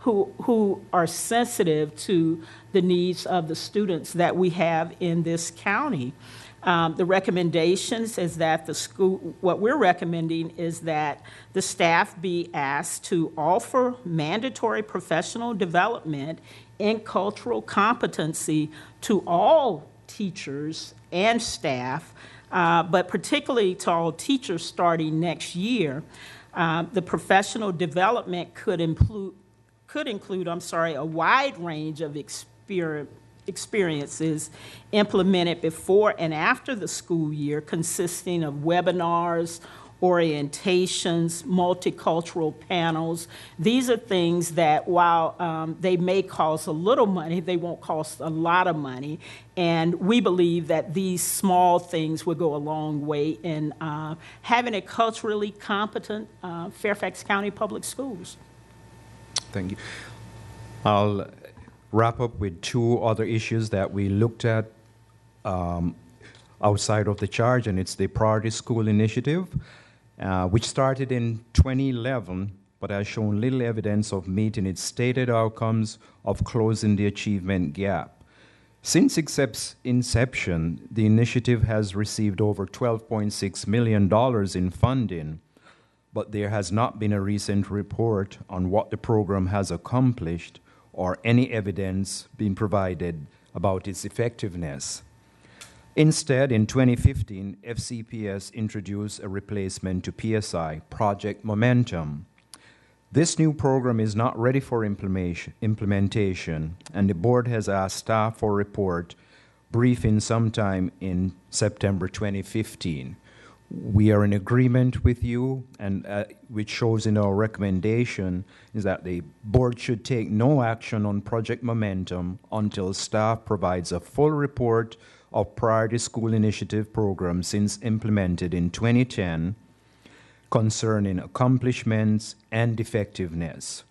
Speaker 7: who are sensitive to the needs of the students that we have in this county. The recommendations is that the school, what we're recommending is that the staff be asked to offer mandatory professional development in cultural competency to all teachers and staff, but particularly to all teachers starting next year. The professional development could include a wide range of experiences implemented before and after the school year, consisting of webinars, orientations, multicultural panels. These are things that, while they may cost a little money, they won't cost a lot of money. And we believe that these small things will go a long way in having a culturally competent Fairfax County Public Schools.
Speaker 6: Thank you. I'll wrap up with two other issues that we looked at outside of the charge, and it's the Priority School Initiative, which started in 2011, but has shown little evidence of meeting its stated outcomes of closing the achievement gap. Since inception, the initiative has received over $12.6 million in funding, but there has not been a recent report on what the program has accomplished or any evidence being provided about its effectiveness. Instead, in 2015, FCPS introduced a replacement to PSI, Project Momentum. This new program is not ready for implementation, and the board has asked staff for a report briefing sometime in September 2015. We are in agreement with you, and which shows in our recommendation is that the board should take no action on Project Momentum until staff provides a full report of Priority School Initiative program since implemented in 2010 concerning accomplishments and effectiveness.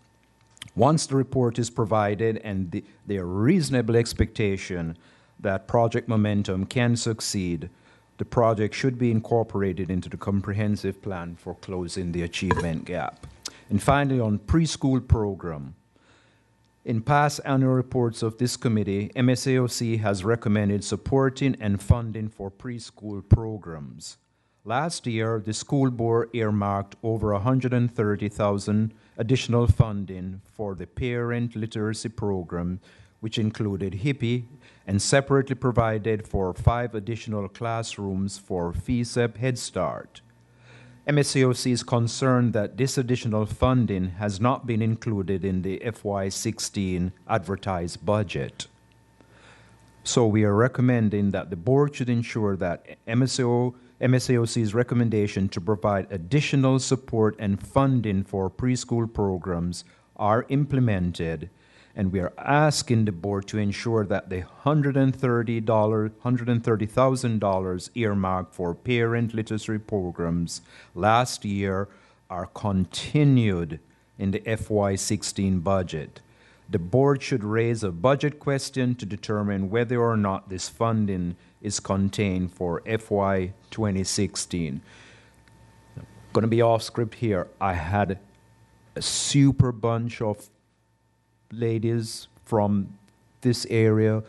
Speaker 6: Once the report is provided and their reasonable expectation that Project Momentum can succeed, the project should be incorporated into the comprehensive plan for closing the achievement gap. And finally, on preschool program. In past annual reports of this committee, MSAOC has recommended supporting and funding for preschool programs. Last year, the school board earmarked over $130,000 additional funding for the parent literacy program, which included HIPPY, and separately provided for 5 additional classrooms for FESEP Head Start. MSAOC is concerned that this additional funding has not been included in the FY16 advertised budget. So we are recommending that the board should ensure that MSAOC's recommendation to provide additional support and funding for preschool programs are implemented, and we are asking the board to ensure that the $130,000 earmarked for parent literacy programs last year are continued in the FY16 budget. The board should raise a budget question to determine whether or not this funding is contained for FY 2016. Going to be off script here. I had a super bunch of ladies from this area,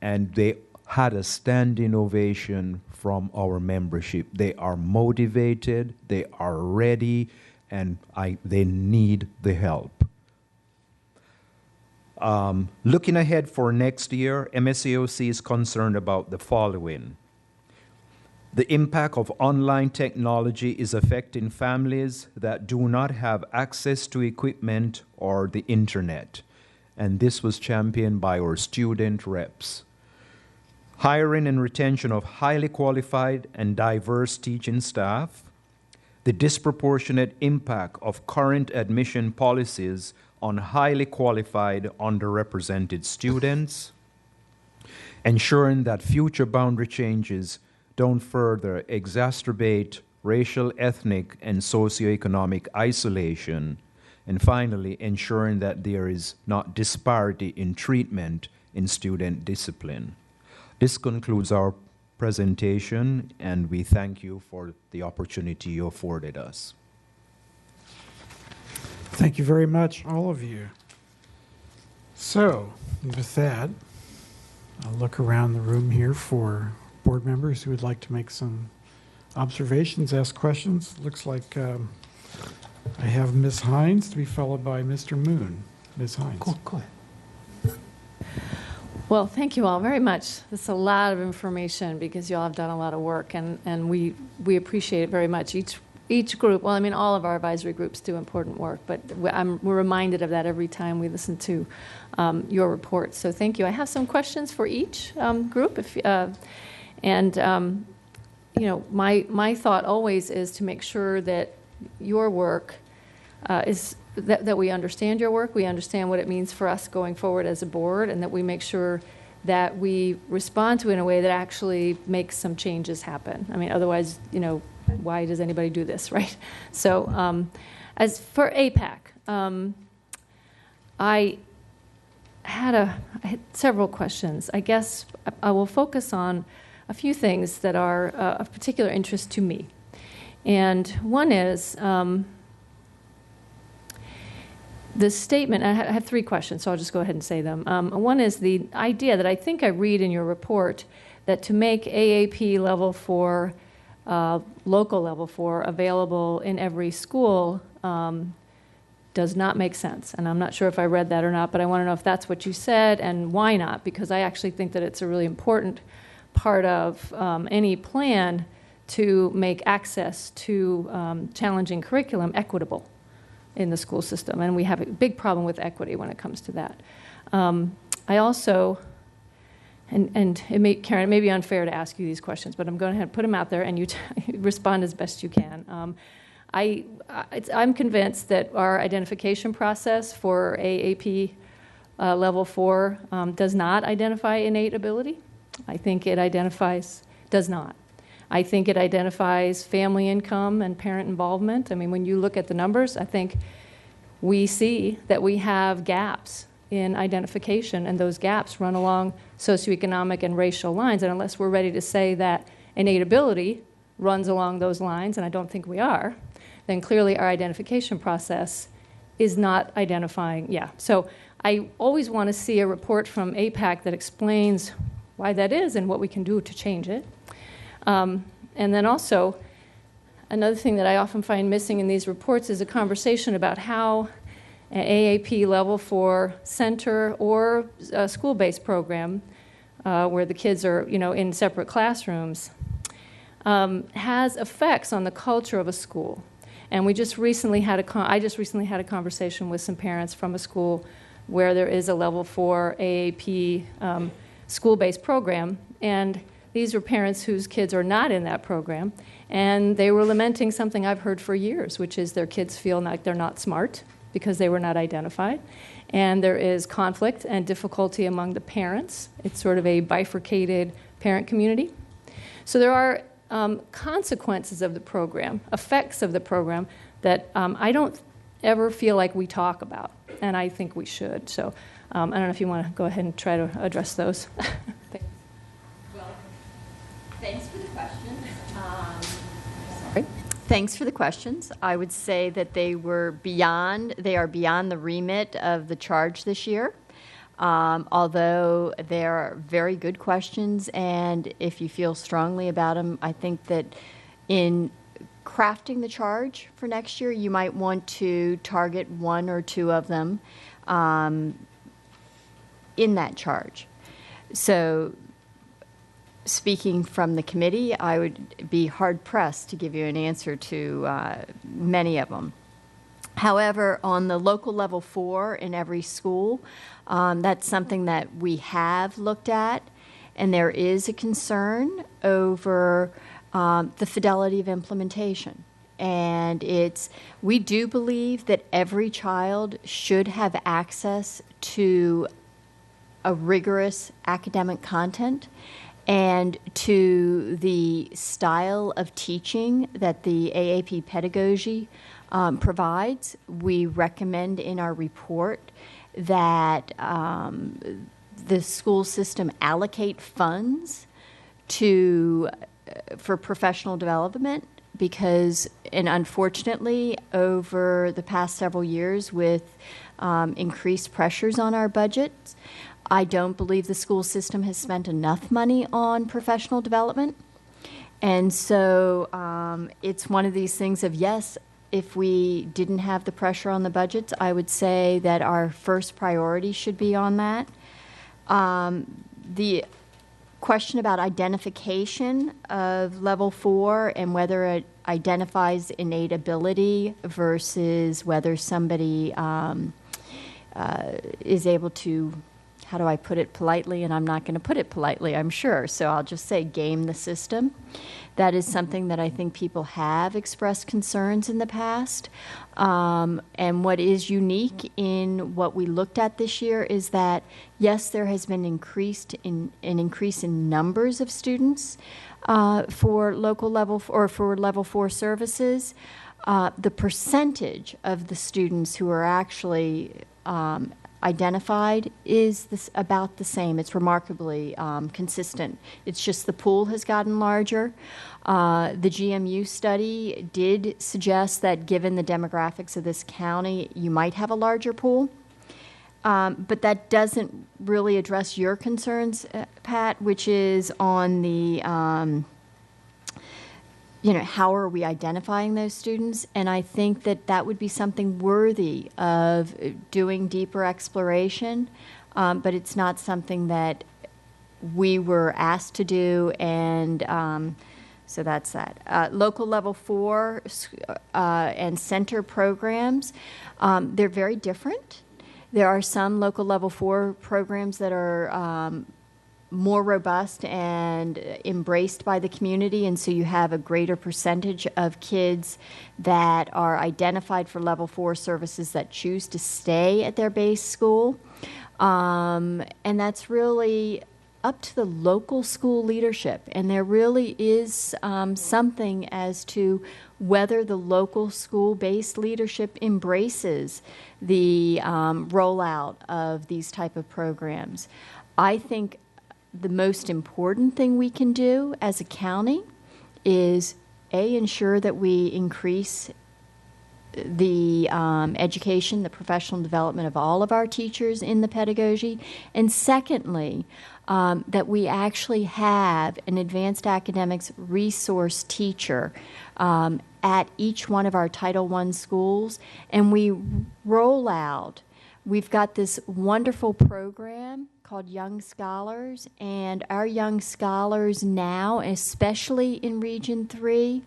Speaker 6: and they had a standing ovation from our membership. They are motivated, they are ready, and they need the help. Looking ahead for next year, MSAOC is concerned about the following. The impact of online technology is affecting families that do not have access to equipment or the internet, and this was championed by our student reps. Hiring and retention of highly qualified and diverse teaching staff, the disproportionate impact of current admission policies on highly qualified underrepresented students, ensuring that future boundary changes don't further exacerbate racial, ethnic, and socioeconomic isolation, and finally, ensuring that there is not disparity in treatment in student discipline. This concludes our presentation, and we thank you for the opportunity you afforded us.
Speaker 1: Thank you very much, all of you. So, with that, I'll look around the room here for board members who would like to make some observations, ask questions. Looks like I have Ms. Hines to be followed by Mr. Moon. Ms. Hines.
Speaker 8: Go ahead. Well, thank you all very much. It's a lot of information because you all have done a lot of work, and we appreciate it very much. Each group, well, I mean, all of our advisory groups do important work, but we're reminded of that every time we listen to your reports. So thank you. I have some questions for each group. My thought always is to make sure that your work is that we understand your work, we understand what it means for us going forward as a board, and that we make sure that we respond to it in a way that actually makes some changes happen. I mean, otherwise, why does anybody do this, right? So as for APAC, I had several questions. I guess I will focus on a few things that are of particular interest to me. And one is the statement. I have 3 questions, so I'll just go ahead and say them. One is the idea that I think I read in your report that to make AAP level 4, local level 4, available in every school does not make sense. And I'm not sure if I read that or not, but I want to know if that's what you said and why not, because I actually think that it's a really important part of any plan to make access to challenging curriculum equitable in the school system. And we have a big problem with equity when it comes to that. I also, Karen, it may be unfair to ask you these questions, but I'm going to put them out there and you respond as best you can. I'm convinced that our identification process for AAP level 4 does not identify innate ability. I think it does not. I think it identifies family income and parent involvement. I mean, when you look at the numbers, I think we see that we have gaps in identification, and those gaps run along socioeconomic and racial lines. And unless we're ready to say that innate ability runs along those lines, and I don't think we are, then clearly our identification process is not identifying. Yeah. So I always want to see a report from APAC that explains why that is and what we can do to change it. And then also, another thing that I often find missing in these reports is a conversation about how an AAP level 4 center or a school-based program where the kids are, in separate classrooms has effects on the culture of a school. And I just recently had a conversation with some parents from a school where there is a level 4 AAP school-based program, and these were parents whose kids are not in that program, and they were lamenting something I've heard for years, which is their kids feel like they're not smart because they were not identified, and there is conflict and difficulty among the parents. It's sort of a bifurcated parent community. So there are consequences of the program, effects of the program that I don't ever feel like we talk about, and I think we should. So I don't know if you want to go ahead and try to address those.
Speaker 3: Well, thanks for the questions. Thanks for the questions. I would say that they are beyond the remit of the charge this year. Although they are very good questions, and if you feel strongly about them, I think that in crafting the charge for next year, you might want to target one or two of them in that charge. So speaking from the committee, I would be hard-pressed to give you an answer to many of them. However, on the local level 4 in every school, that's something that we have looked at, and there is a concern over the fidelity of implementation. And we do believe that every child should have access to a rigorous academic content and to the style of teaching that the AAP pedagogy provides. We recommend in our report that the school system allocate funds for professional development because, and unfortunately, over the past several years with increased pressures on our budgets, I don't believe the school system has spent enough money on professional development. And so it's one of these things of, yes, if we didn't have the pressure on the budgets, I would say that our first priority should be on that. The question about identification of level 4 and whether it identifies innate ability versus whether somebody is able to, how do I put it politely? And I'm not going to put it politely, I'm sure. So I'll just say game the system. That is something that I think people have expressed concerns in the past. And what is unique in what we looked at this year is that, yes, there has been an increase in numbers of students for local level or for level 4 services. The percentage of the students who are actually identified is about the same. It's remarkably consistent. It's just the pool has gotten larger. The GMU study did suggest that given the demographics of this county, you might have a larger pool. But that doesn't really address your concerns, Pat, which is on the how are we identifying those students? And I think that would be something worthy of doing deeper exploration, but it's not something that we were asked to do, and so that's that. Local level 4 and center programs, they're very different. There are some local level 4 programs that are more robust and embraced by the community, and so you have a greater percentage of kids that are identified for level 4 services that choose to stay at their base school. And that's really up to the local school leadership, and there really is something as to whether the local school-based leadership embraces the rollout of these type of programs. I think the most important thing we can do as a county is, A, ensure that we increase the education, the professional development of all of our teachers in the pedagogy, and secondly, that we actually have an advanced academics resource teacher at each one of our Title I schools, and we roll out. We've got this wonderful program called Young Scholars, and our Young Scholars now, especially in Region 3,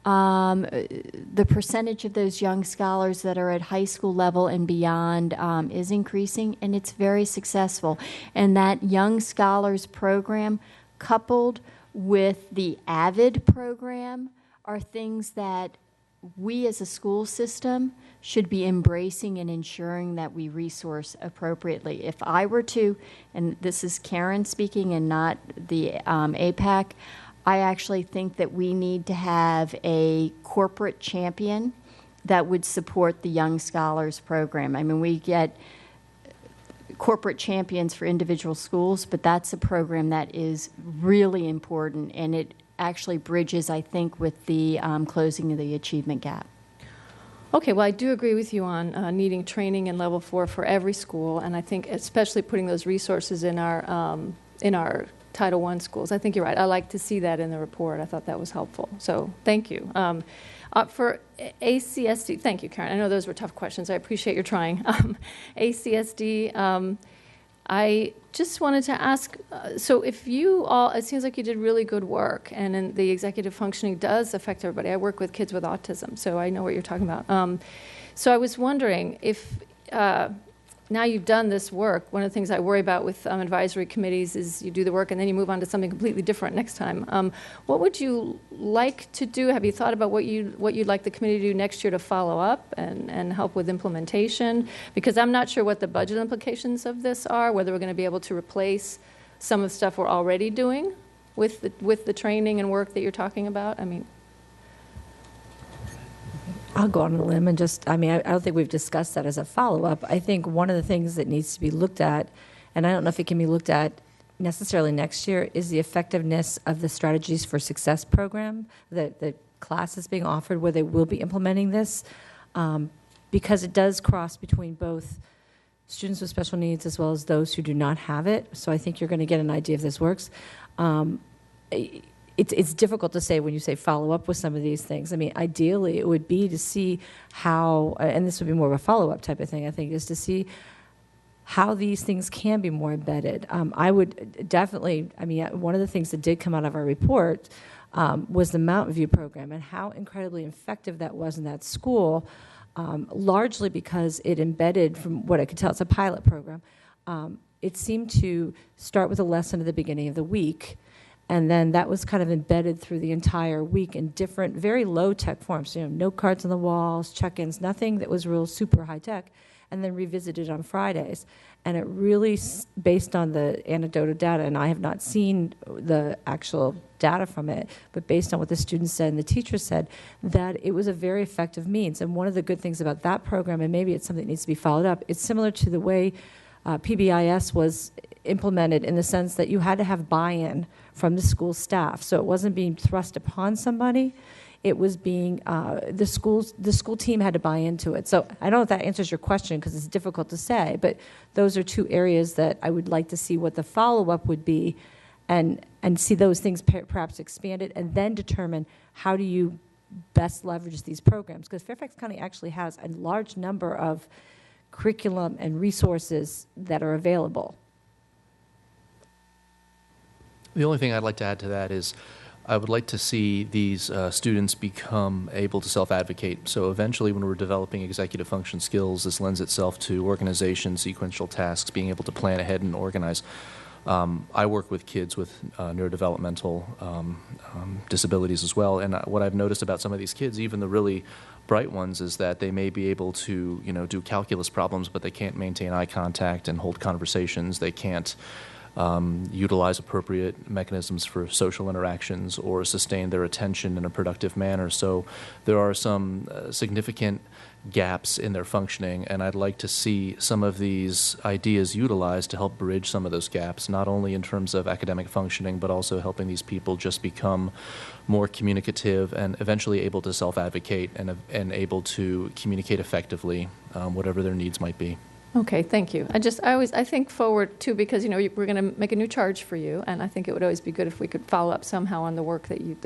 Speaker 3: the percentage of those young scholars that are at high school level and beyond is increasing, and it's very successful. And that Young Scholars program, coupled with the AVID program, are things that we as a school system should be embracing and ensuring that we resource appropriately. If I were to, and this is Karen speaking and not the APAC, I actually think that we need to have a corporate champion that would support the Young Scholars program. I mean, we get corporate champions for individual schools, but that's a program that is really important, and it actually bridges, I think, with the closing of the achievement gap.
Speaker 8: Okay, well, I do agree with you on needing training in level 4 for every school, and I think especially putting those resources in our Title I schools. I think you're right. I like to see that in the report. I thought that was helpful. So thank you. For ACSD, thank you, Karen. I know those were tough questions. I appreciate your trying. ACSD, I just wanted to ask, so if you all, it seems like you did really good work, and then the executive functioning does affect everybody. I work with kids with autism, so I know what you're talking about. So I was wondering if, now you've done this work, one of the things I worry about with advisory committees is you do the work and then you move on to something completely different next time. What would you like to do? Have you thought about what you'd like the committee to do next year to follow up and help with implementation? Because I'm not sure what the budget implications of this are, whether we're going to be able to replace some of the stuff we're already doing with the training and work that you're talking about. I mean,
Speaker 4: I'll go on a limb and just, I don't think we've discussed that as a follow-up. I think one of the things that needs to be looked at, and I don't know if it can be looked at necessarily next year, is the effectiveness of the Strategies for Success program, the classes being offered where they will be implementing this, because it does cross between both students with special needs as well as those who do not have it. So I think you're going to get an idea if this works. It's difficult to say when you say follow up with some of these things. I mean, ideally, it would be to see how, and this would be more of a follow-up type of thing, I think, is to see how these things can be more embedded. I would definitely, one of the things that did come out of our report was the Mountain View program and how incredibly effective that was in that school, largely because it embedded, from what I could tell, it's a pilot program. It seemed to start with a lesson at the beginning of the week, and then that was kind of embedded through the entire week in different, very low-tech forms. Note cards on the walls, check-ins, nothing that was real super high-tech, and then revisited on Fridays. And it really, based on the anecdotal data, and I have not seen the actual data from it, but based on what the students said and the teachers said, that it was a very effective means. And one of the good things about that program, and maybe it's something that needs to be followed up, it's similar to the way PBIS was implemented, in the sense that you had to have buy-in from the school staff. So it wasn't being thrust upon somebody. It was being, the school team had to buy into it. So I don't know if that answers your question, because it's difficult to say, but those are two areas that I would like to see what the follow-up would be, and see those things perhaps expanded, and then determine how do you best leverage these programs. Because Fairfax County actually has a large number of curriculum and resources that are available.
Speaker 5: The only thing I'd like to add to that is I would like to see these students become able to self-advocate. So eventually, when we're developing executive function skills, this lends itself to organization, sequential tasks, being able to plan ahead and organize. I work with kids with neurodevelopmental disabilities as well, and what I've noticed about some of these kids, even the really bright ones, is that they may be able to, do calculus problems, but they can't maintain eye contact and hold conversations. They can't utilize appropriate mechanisms for social interactions, or sustain their attention in a productive manner. So there are some significant gaps in their functioning, and I'd like to see some of these ideas utilized to help bridge some of those gaps, not only in terms of academic functioning, but also helping these people just become more communicative and eventually able to self-advocate and able to communicate effectively, whatever their needs might be.
Speaker 8: Okay, thank you. I think forward too, because we're going to make a new charge for you, and I think it would always be good if we could follow up somehow on the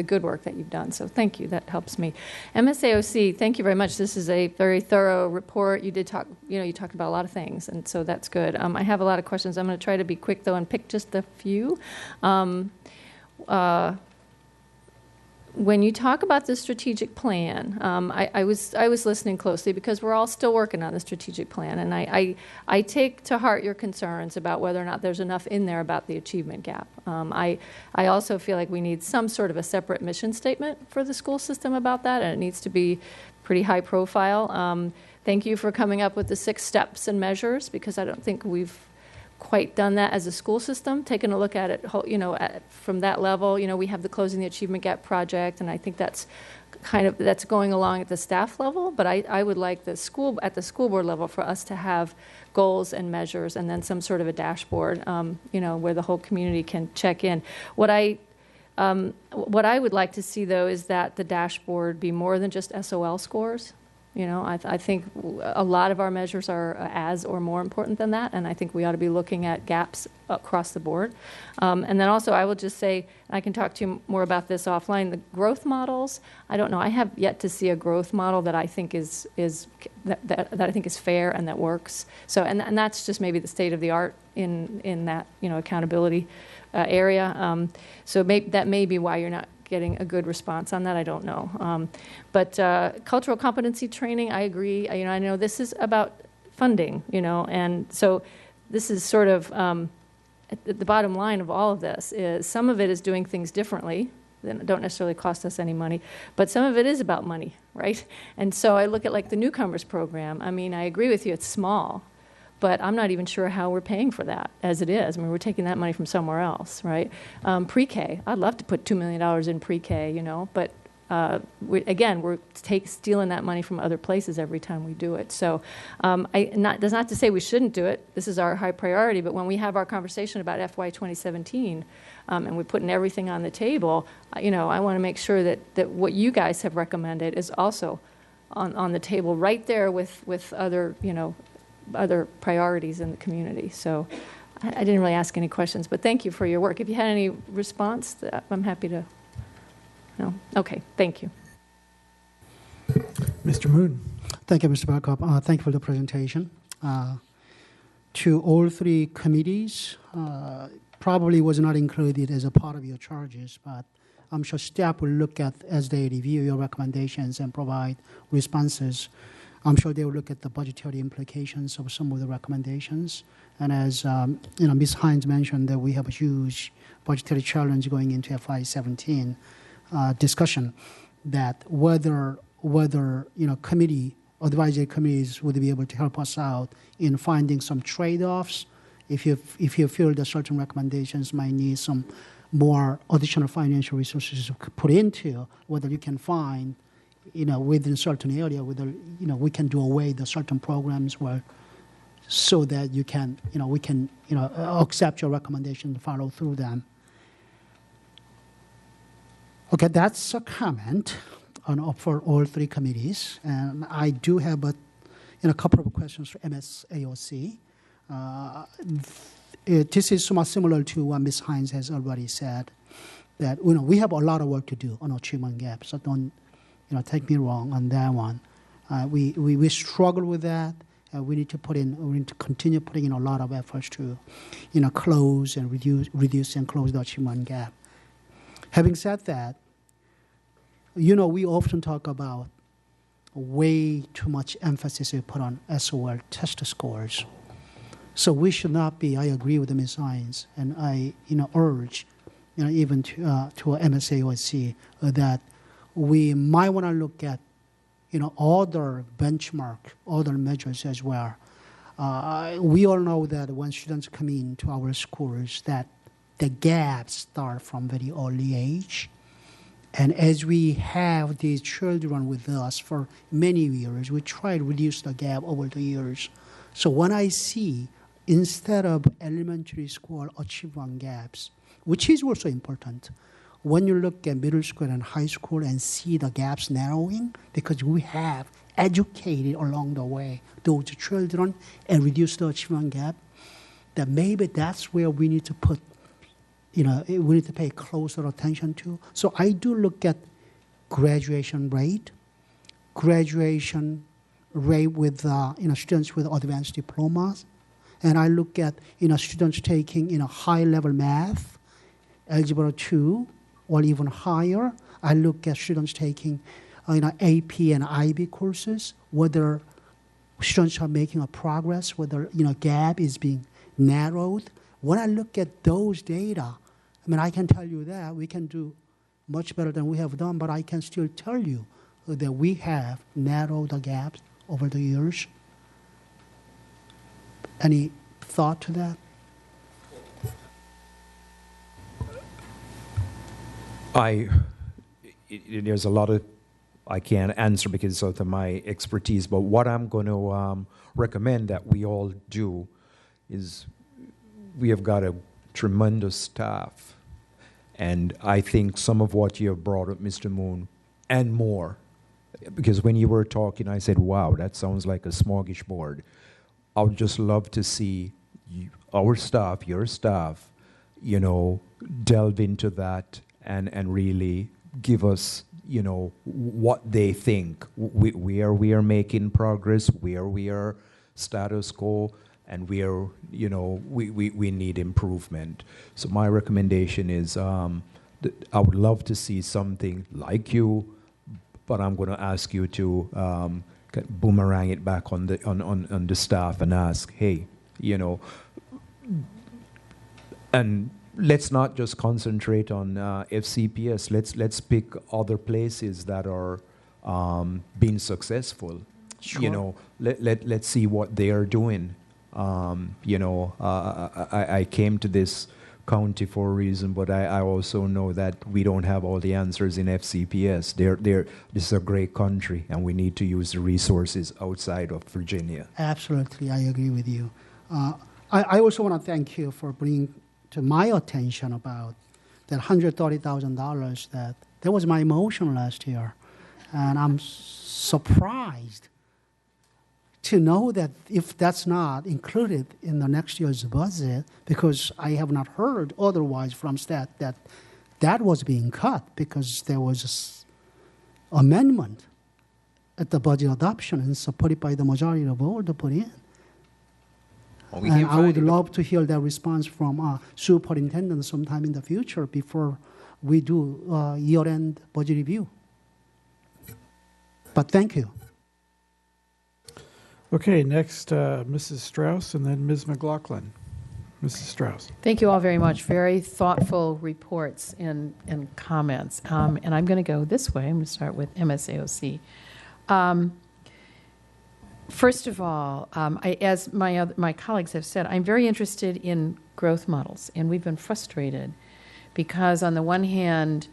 Speaker 8: good work that you've done. So thank you. That helps me. MSAOC, thank you very much. This is a very thorough report. You did talk. You talked about a lot of things, and so that's good. I have a lot of questions. I'm going to try to be quick though and pick just a few. When you talk about the strategic plan, I was listening closely because we're all still working on the strategic plan, and I take to heart your concerns about whether or not there's enough in there about the achievement gap. I also feel like we need some sort of a separate mission statement for the school system about that, and it needs to be pretty high profile. Thank you for coming up with the 6 steps and measures, because I don't think we've quite done that as a school system, taking a look at it, from that level. We have the Closing the Achievement Gap project, and I think that's going along at the staff level, but I would like at the school board level for us to have goals and measures, and then some sort of a dashboard, where the whole community can check in. What I would like to see, though, is that the dashboard be more than just SOL scores. I think a lot of our measures are as or more important than that, and I think we ought to be looking at gaps across the board. And then also, I will just say, I can talk to you more about this offline, the growth models. I don't know. I have yet to see a growth model that I think is that I think is fair and that works. So, and that's just maybe the state of the art in that accountability area. So that may be why you're not getting a good response on that. I don't know. But cultural competency training, I agree. I know this is about funding, and so this is sort of the bottom line of all of this is some of it is doing things differently that don't necessarily cost us any money, but some of it is about money, right? And so I look at like the newcomers program. I mean, I agree with you, it's small, but I'm not even sure how we're paying for that as it is. I mean, we're taking that money from somewhere else, right? Pre-K, I'd love to put $2 million in pre-K, but we're stealing that money from other places every time we do it. So that's not to say we shouldn't do it. This is our high priority, but when we have our conversation about FY 2017 and we're putting everything on the table, I want to make sure that what you guys have recommended is also on the table right there with other, other priorities in the community. So I didn't really ask any questions, but thank you for your work. If you had any response, I'm happy to. No? Okay, thank you.
Speaker 1: Mr. Moon.
Speaker 9: Thank you, Mr. Barkov. Thank you for the presentation. To all 3 committees, probably was not included as a part of your charges, but I'm sure staff will look at as they review your recommendations and provide responses. I'm sure they will look at the budgetary implications of some of the recommendations. And as Ms. Hines mentioned, that we have a huge budgetary challenge going into FY17 discussion. That whether advisory committees would be able to help us out in finding some trade-offs. If you feel that certain recommendations might need some more additional financial resources to put into, whether you can find within certain area, whether we can do away with certain programs so that we can accept your recommendation and follow through them. Okay, that's a comment for all 3 committees, and I do have a couple of questions for MSAOC. This is somewhat similar to what Ms. Hines has already said, that we have a lot of work to do on achievement gap. So don't take me wrong on that one. We struggle with that. We need to continue putting in a lot of efforts to close and reduce and close the achievement gap. Having said that, we often talk about way too much emphasis we put on SOL test scores. So we should not be, I agree with Ms. Hines, and I urge even to MSAOC that we might want to look at other benchmark, other measures as well. We all know that when students come into our schools, that the gaps start from very early age. And as we have these children with us for many years, we try to reduce the gap over the years. So when I see, instead of elementary school achievement gaps, which is also important, when you look at middle school and high school and see the gaps narrowing, because we have educated along the way those children and reduce the achievement gap, that maybe that's where we need to put, we need to pay closer attention to. So I do look at graduation rate with students with advanced diplomas, and I look at students taking high-level math, algebra 2, or even higher. I look at students taking AP and IB courses, whether students are making a progress, whether gap is being narrowed. When I look at those data, I can tell you that we can do much better than we have done, but I can still tell you that we have narrowed the gaps over the years. Any thought to that?
Speaker 6: There's a lot of I can't answer because of my expertise, but what I'm going to recommend that we all do is we have got a tremendous staff, and I think some of what you have brought up, Mr. Moon, and more, because when you were talking, I said, wow, that sounds like a smorgasbord. I would just love to see our staff, your staff, delve into that and really give us, what they think, where we are making progress, where we are status quo, and where, we need improvement. So my recommendation is I would love to see something like you, but I'm going to ask you to boomerang it back on the staff and ask, hey, and let's not just concentrate on FCPS. Let's pick other places that are being successful.
Speaker 9: Sure.
Speaker 6: Let's see what they are doing. I came to this county for a reason, but I also know that we don't have all the answers in FCPS. This is a great country, and we need to use the resources outside of Virginia.
Speaker 9: Absolutely, I agree with you. I also want to thank you for bringing to my attention about that $130,000 that was my emotion last year. And I'm surprised to know that if that's not included in the next year's budget, because I have not heard otherwise from staff that was being cut because there was an amendment at the budget adoption and supported by the majority of the board to put in. And I would love to hear that response from superintendent sometime in the future before we do year-end budget review. But thank you.
Speaker 1: Okay, next, Mrs. Strauss, and then Ms. McLaughlin. Mrs. Strauss.
Speaker 8: Thank you all very much. Very thoughtful reports and comments. And I'm going to go this way. I'm going to start with MSAOC. First of all, as my colleagues have said, I'm very interested in growth models, and we've been frustrated because on the one hand,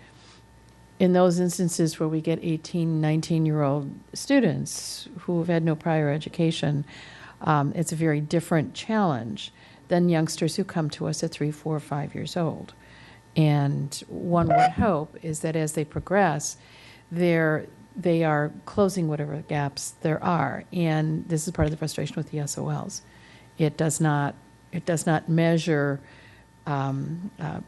Speaker 8: in those instances where we get 18, 19-year-old students who have had no prior education, it's a very different challenge than youngsters who come to us at 3, 4, 5 years old. And one would hope is that as they progress, they are closing whatever gaps there are. And this is part of the frustration with the SOLs. It does not measure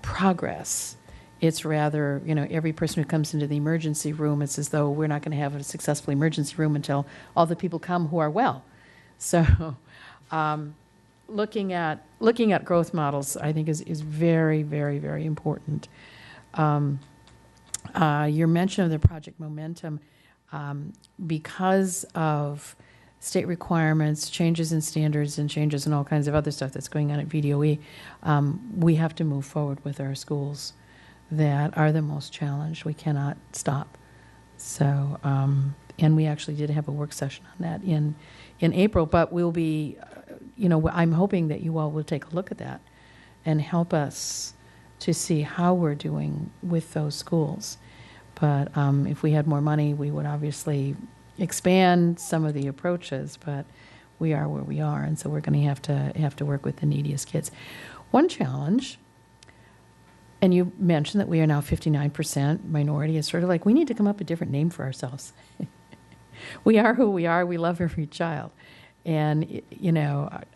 Speaker 8: progress. It's rather, every person who comes into the emergency room, it's as though we're not going to have a successful emergency room until all the people come who are well. So looking at growth models, I think, is very, very, very important. Your mention of the Project Momentum, because of state requirements, changes in standards, and changes in all kinds of other stuff that's going on at VDOE, we have to move forward with our schools that are the most challenged. We cannot stop. So, and we actually did have a work session on that in April, but we'll be
Speaker 10: I'm hoping that you all will take a look at that and help us to see how we're doing with those schools. But if we had more money, we would obviously expand some of the approaches, but we are where we are, and so we're going to have to work with the neediest kids. One challenge, and you mentioned that we are now 59% minority, is sort of like we need to come up with a different name for ourselves. We are who we are. We love every child. And,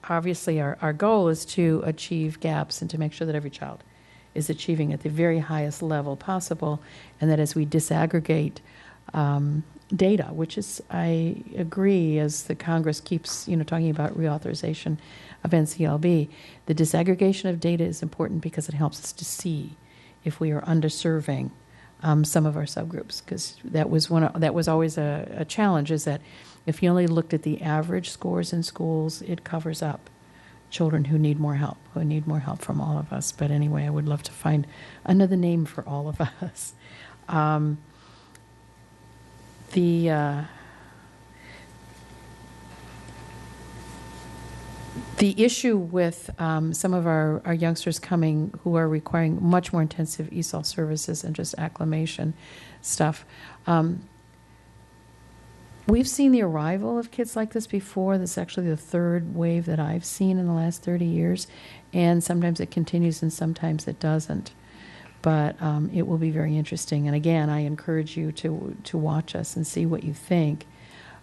Speaker 10: obviously our goal is to achieve gaps and to make sure that every child is achieving at the very highest level possible, and that as we disaggregate data, which is, I agree, as the Congress keeps, talking about reauthorization of NCLB, the disaggregation of data is important because it helps us to see if we are underserving some of our subgroups, because that was always a challenge, is that if you only looked at the average scores in schools, it covers up children who need more help from all of us. But anyway, I would love to find another name for all of us. The issue with some of our youngsters coming who are requiring much more intensive ESOL services and just acclimation stuff, we've seen the arrival of kids like this before. This is actually the third wave that I've seen in the last 30 years, and sometimes it continues and sometimes it doesn't. But it will be very interesting. And again, I encourage you to watch us and see what you think,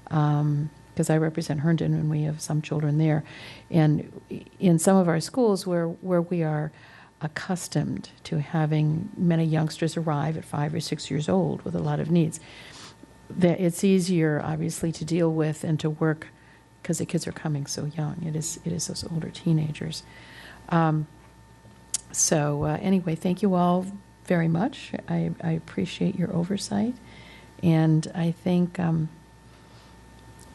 Speaker 10: because I represent Herndon and we have some children there. And in some of our schools where we are accustomed to having many youngsters arrive at 5 or 6 years old with a lot of needs, that it's easier, obviously, to deal with and to work because the kids are coming so young. It is those older teenagers. Anyway, thank you all very much. I appreciate your oversight. And I think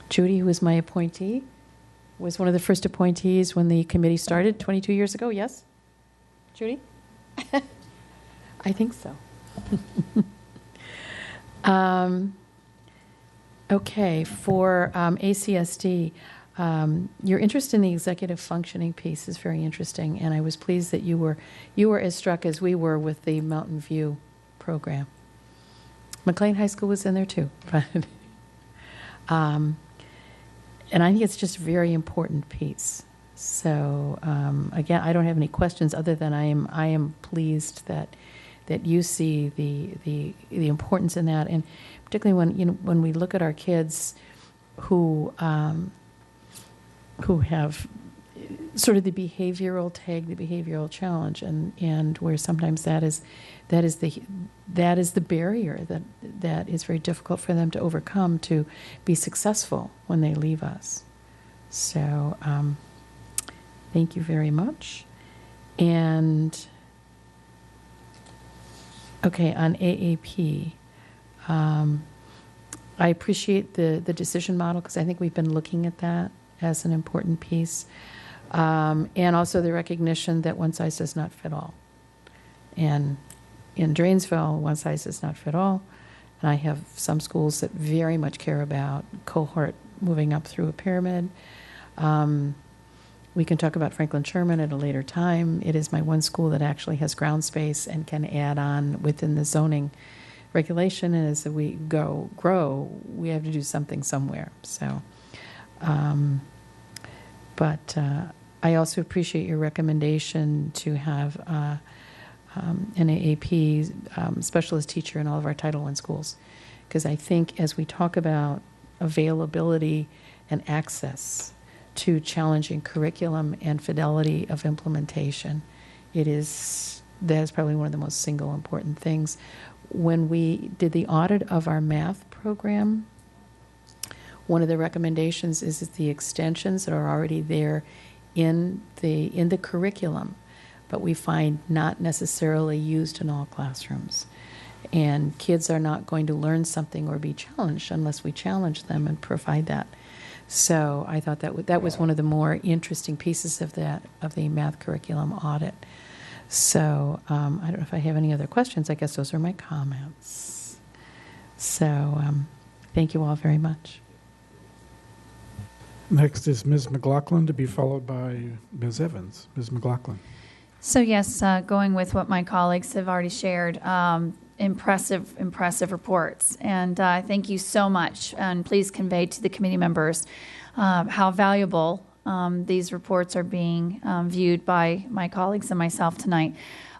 Speaker 10: Judy, who was my appointee, was one of the first appointees when the committee started 22 years ago. Yes? Judy? I think so. Okay, for ACSD, your interest in the executive functioning piece is very interesting, and I was pleased that you were as struck as we were with the Mountain View program. McLean High School was in there too, but and I think it's just a very important piece. So again, I don't have any questions other than I am pleased that you see the importance in that, and particularly when we look at our kids who have sort of the behavioral tag, the behavioral challenge, and where sometimes that is the barrier that is very difficult for them to overcome to be successful when they leave us. So thank you very much. And okay, on AAP, I appreciate the decision model, because I think we've been looking at that as an important piece. And also the recognition that one size does not fit all. And in Drainsville, one size does not fit all. And I have some schools that very much care about cohort moving up through a pyramid. We can talk about Franklin Sherman at a later time. It is my one school that actually has ground space and can add on within the zoning regulation. And as we grow, we have to do something somewhere. So, but I also appreciate your recommendation to have an AAP specialist teacher in all of our Title I schools, because I think as we talk about availability and access to challenging curriculum and fidelity of implementation, that is probably one of the most single important things. When we did the audit of our math program, one of the recommendations is that the extensions that are already there in the curriculum, but we find not necessarily used in all classrooms. And kids are not going to learn something or be challenged unless we challenge them and provide that. So I thought that was one of the more interesting pieces of the math curriculum audit. So I don't know if I have any other questions. I guess those are my comments. So thank you all very much.
Speaker 1: Next is Ms. McLaughlin, to be followed by Ms. Evans. Ms. McLaughlin.
Speaker 11: So yes, going with what my colleagues have already shared, impressive reports. And thank you so much. And please convey to the committee members how valuable these reports are being viewed by my colleagues and myself tonight.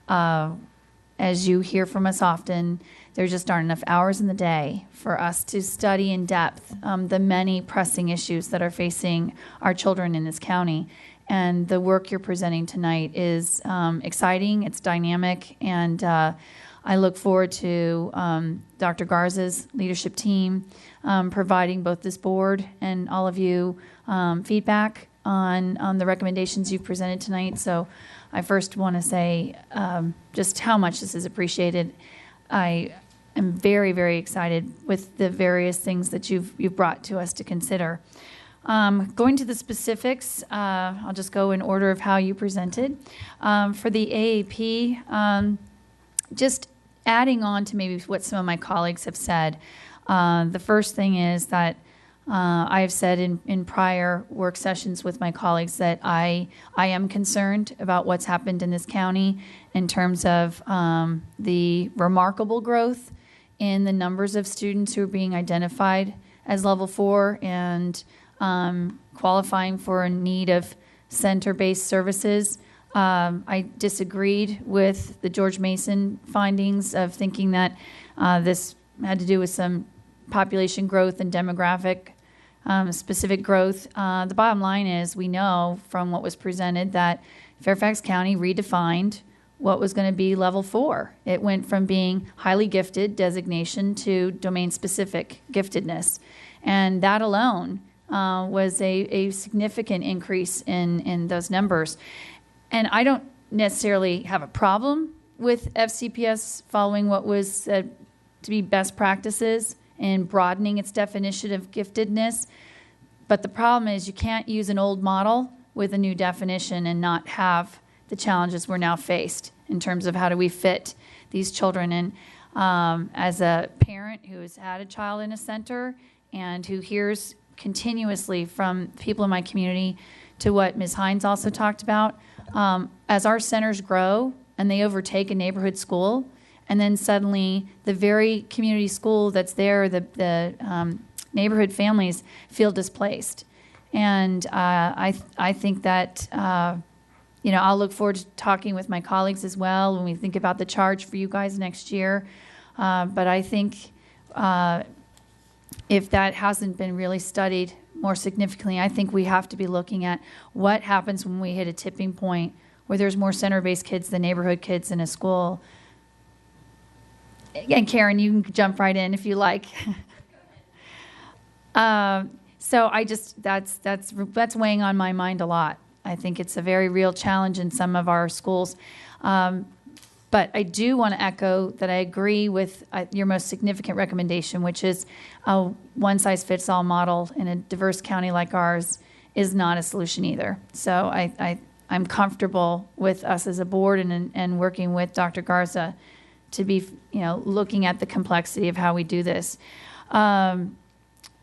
Speaker 11: As you hear from us often, there just aren't enough hours in the day for us to study in depth the many pressing issues that are facing our children in this county. And the work you're presenting tonight is exciting, it's dynamic, and I look forward to Dr. Garza's leadership team providing both this board and all of you feedback on the recommendations you've presented tonight. So I first want to say just how much this is appreciated. I am very, very excited with the various things that you've brought to us to consider. Going to the specifics, I'll just go in order of how you presented. For the AAP, just adding on to maybe what some of my colleagues have said, the first thing is that I have said in prior work sessions with my colleagues that I am concerned about what's happened in this county in terms of the remarkable growth in the numbers of students who are being identified as level 4 and qualifying for a need of center-based services. I disagreed with the George Mason findings of thinking that this had to do with some population growth and demographic specific growth. The bottom line is we know from what was presented that Fairfax County redefined what was going to be level 4. It went from being highly gifted designation to domain-specific giftedness. And that alone was a significant increase in those numbers. And I don't necessarily have a problem with FCPS following what was said to be best practices in broadening its definition of giftedness. But the problem is you can't use an old model with a new definition and not have the challenges we're now faced in terms of how do we fit these children. And as a parent who has had a child in a center and who hears continuously from people in my community to what Ms. Hines also talked about, as our centers grow and they overtake a neighborhood school, and then suddenly the very community school that's there, the neighborhood families feel displaced. And I think that, I'll look forward to talking with my colleagues as well when we think about the charge for you guys next year. But I think if that hasn't been really studied more significantly, I think we have to be looking at what happens when we hit a tipping point where there's more center-based kids than neighborhood kids in a school. And Karen, you can jump right in if you like. So I just that's weighing on my mind a lot. I think it's a very real challenge in some of our schools. But I do want to echo that I agree with your most significant recommendation, which is a one-size-fits-all model in a diverse county like ours is not a solution either. So I'm comfortable with us as a board and working with Dr. Garza to be, looking at the complexity of how we do this. I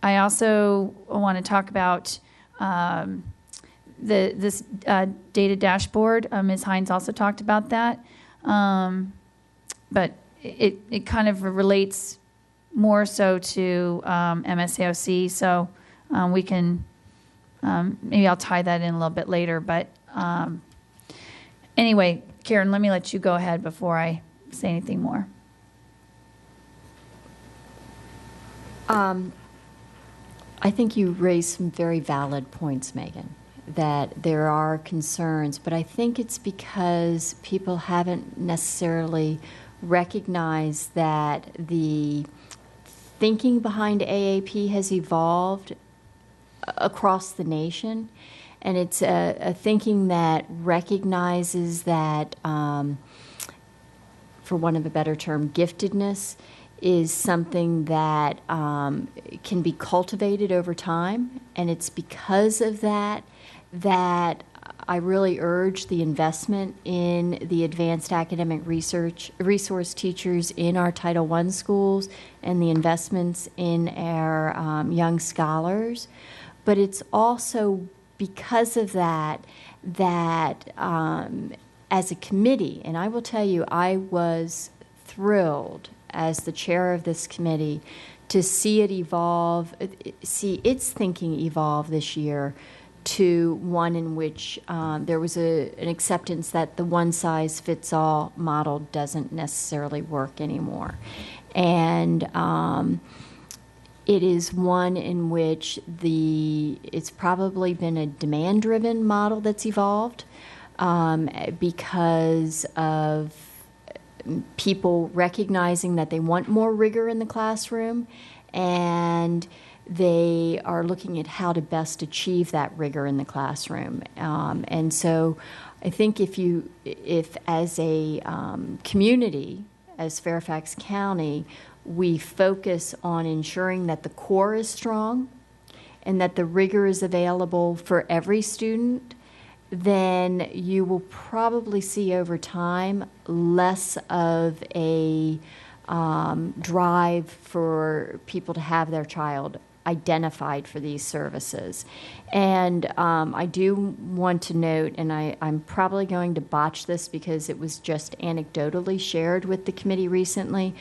Speaker 11: also want to talk about this data dashboard. Ms. Hines also talked about that. But it kind of relates more so to MSAOC, so we can, maybe I'll tie that in a little bit later. But anyway, Karen, let me let you go ahead before I say anything more.
Speaker 3: I think you raised some very valid points, Megan, that there are concerns, but I think it's because people haven't necessarily recognized that the thinking behind AAP has evolved across the nation, and it's a thinking that recognizes that, for want of a better term, giftedness is something that can be cultivated over time, and it's because of that I really urge the investment in the advanced academic resource teachers in our Title I schools and the investments in our young scholars. but it's also because of that as a committee, and I will tell you, I was thrilled as the chair of this committee to see it evolve, see its thinking evolve this year to one in which there was an acceptance that the one-size-fits-all model doesn't necessarily work anymore. And it is one in which it's probably been a demand-driven model that's evolved because of people recognizing that they want more rigor in the classroom, and they are looking at how to best achieve that rigor in the classroom. And so I think if as a community, as Fairfax County, we focus on ensuring that the core is strong and that the rigor is available for every student, then you will probably see over time less of a drive for people to have their child identified for these services. And I do want to note, and I'm probably going to botch this because it was just anecdotally shared with the committee recently,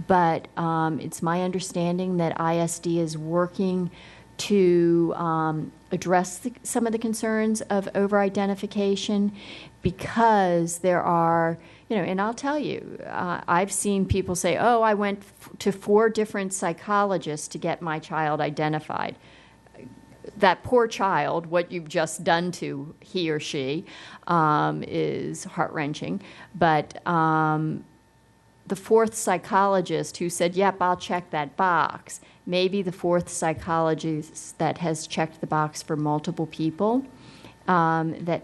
Speaker 3: but it's my understanding that ISD is working to address some of the concerns of over-identification, because there are, and I'll tell you, I've seen people say, oh, I went to 4 different psychologists to get my child identified. That poor child, what you've just done to he or she is heart-wrenching. But the 4th psychologist who said, yep, I'll check that box, maybe the 4th psychologist that has checked the box for multiple people that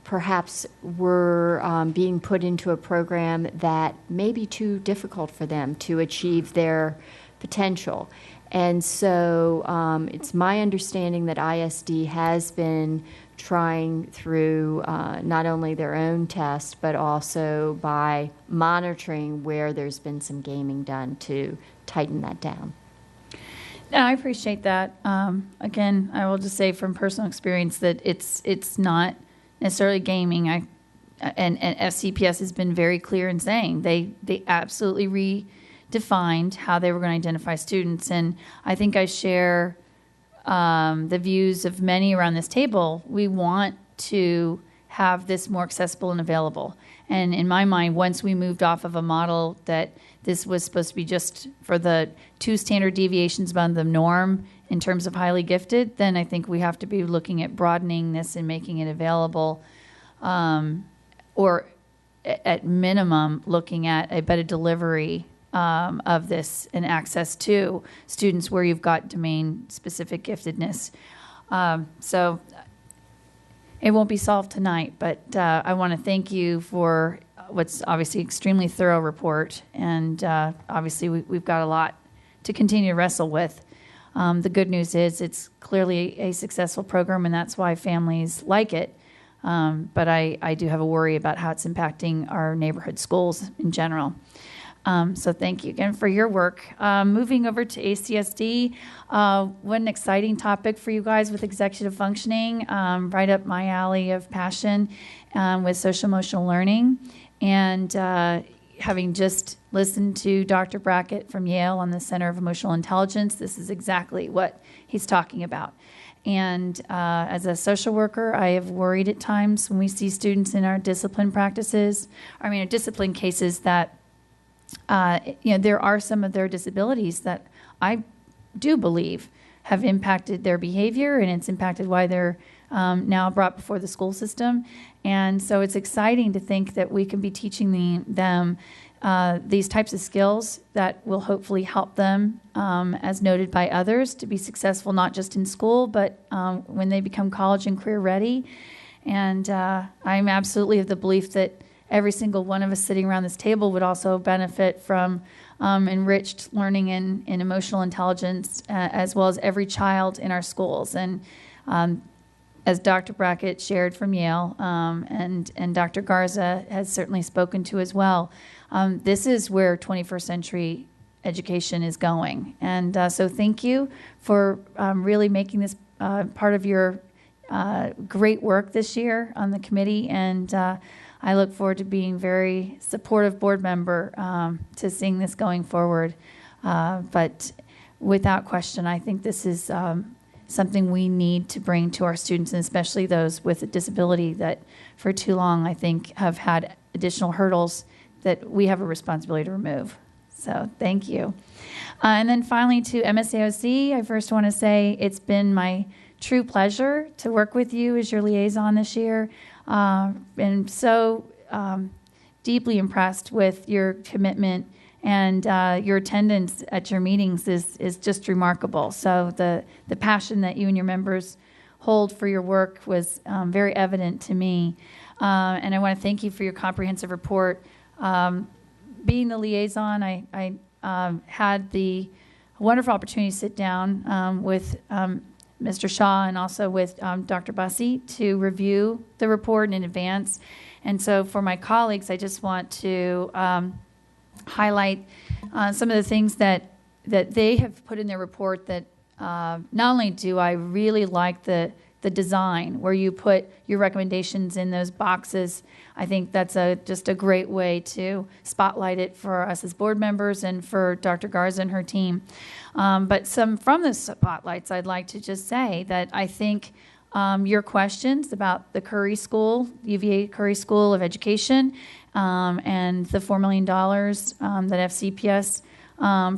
Speaker 3: perhaps were being put into a program that may be too difficult for them to achieve their potential. And so it's my understanding that ISD has been trying through not only their own tests, but also by monitoring where there's been some gaming done to tighten that down.
Speaker 11: No, I appreciate that. Again, I will just say from personal experience that it's not necessarily gaming. And FCPS has been very clear in saying they absolutely redefined how they were going to identify students. And I think I share the views of many around this table. We want to have this more accessible and available. And in my mind, once we moved off of a model that this was supposed to be just for the 2 standard deviations above the norm in terms of highly gifted, then I think we have to be looking at broadening this and making it available, or at minimum looking at a better delivery of this and access to students where you've got domain-specific giftedness. So it won't be solved tonight, but I want to thank you for what's obviously extremely thorough report, and obviously we've got a lot to continue to wrestle with. The good news is it's clearly a successful program, and that's why families like it. But I do have a worry about how it's impacting our neighborhood schools in general. So thank you again for your work. Moving over to ACSD, what an exciting topic for you guys with executive functioning, right up my alley of passion with social emotional learning. And having just listened to Dr. Brackett from Yale on the Center of Emotional Intelligence, this is exactly what he's talking about. And as a social worker, I have worried at times when we see students in our discipline practices, discipline cases that there are some of their disabilities that I do believe have impacted their behavior, and it's impacted why they're now brought before the school system. And so it's exciting to think that we can be teaching them these types of skills that will hopefully help them, as noted by others, to be successful not just in school, but when they become college and career ready. And I'm absolutely of the belief that every single one of us sitting around this table would also benefit from enriched learning in emotional intelligence, as well as every child in our schools. And as Dr. Brackett shared from Yale, and Dr. Garza has certainly spoken to as well, this is where 21st century education is going. And so thank you for really making this part of your great work this year on the committee, and I look forward to being very supportive board member to seeing this going forward. But without question, I think this is something we need to bring to our students, and especially those with a disability that for too long, I think, have had additional hurdles that we have a responsibility to remove. So thank you. And then finally to MSAOC, I first want to say it's been my true pleasure to work with you as your liaison this year. And so deeply impressed with your commitment, and your attendance at your meetings is just remarkable. So the passion that you and your members hold for your work was very evident to me. And I want to thank you for your comprehensive report. Being the liaison, I had the wonderful opportunity to sit down with Mr. Shaw and also with Dr. Bussey to review the report in advance. And so for my colleagues, I just want to highlight some of the things that they have put in their report that not only do I really like the design where you put your recommendations in those boxes. I think that's just a great way to spotlight it for us as board members and for Dr. Garza and her team. But some from the spotlights, I'd like to just say that I think your questions about the Curry School, UVA Curry School of Education, and the $4 million that FCPS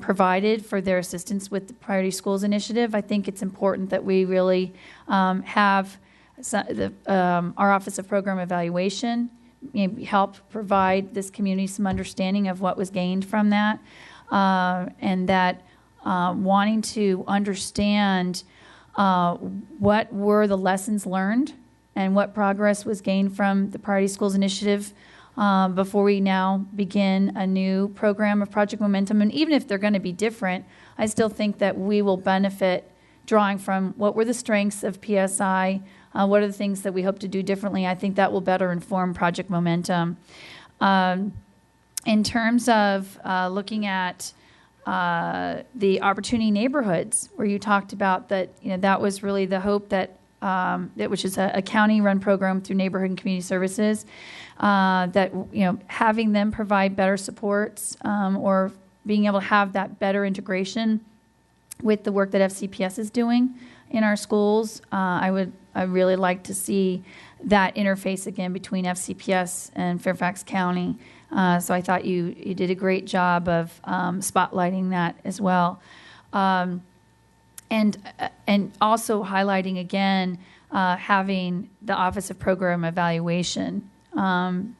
Speaker 11: provided for their assistance with the Priority Schools Initiative. I think it's important that we really have our Office of Program Evaluation help provide this community some understanding of what was gained from that, and that wanting to understand what were the lessons learned and what progress was gained from the Priority Schools Initiative before we now begin a new program of Project Momentum. And even if they're going to be different, I still think that we will benefit drawing from what were the strengths of PSI, what are the things that we hope to do differently. I think that will better inform Project Momentum. In terms of looking at the opportunity neighborhoods, where you talked about that, that was really the hope that, which is a county-run program through Neighborhood and Community Services, that having them provide better supports or being able to have that better integration with the work that FCPS is doing in our schools. I really like to see that interface again between FCPS and Fairfax County. So I thought you did a great job of spotlighting that as well. And also highlighting again having the Office of Program Evaluation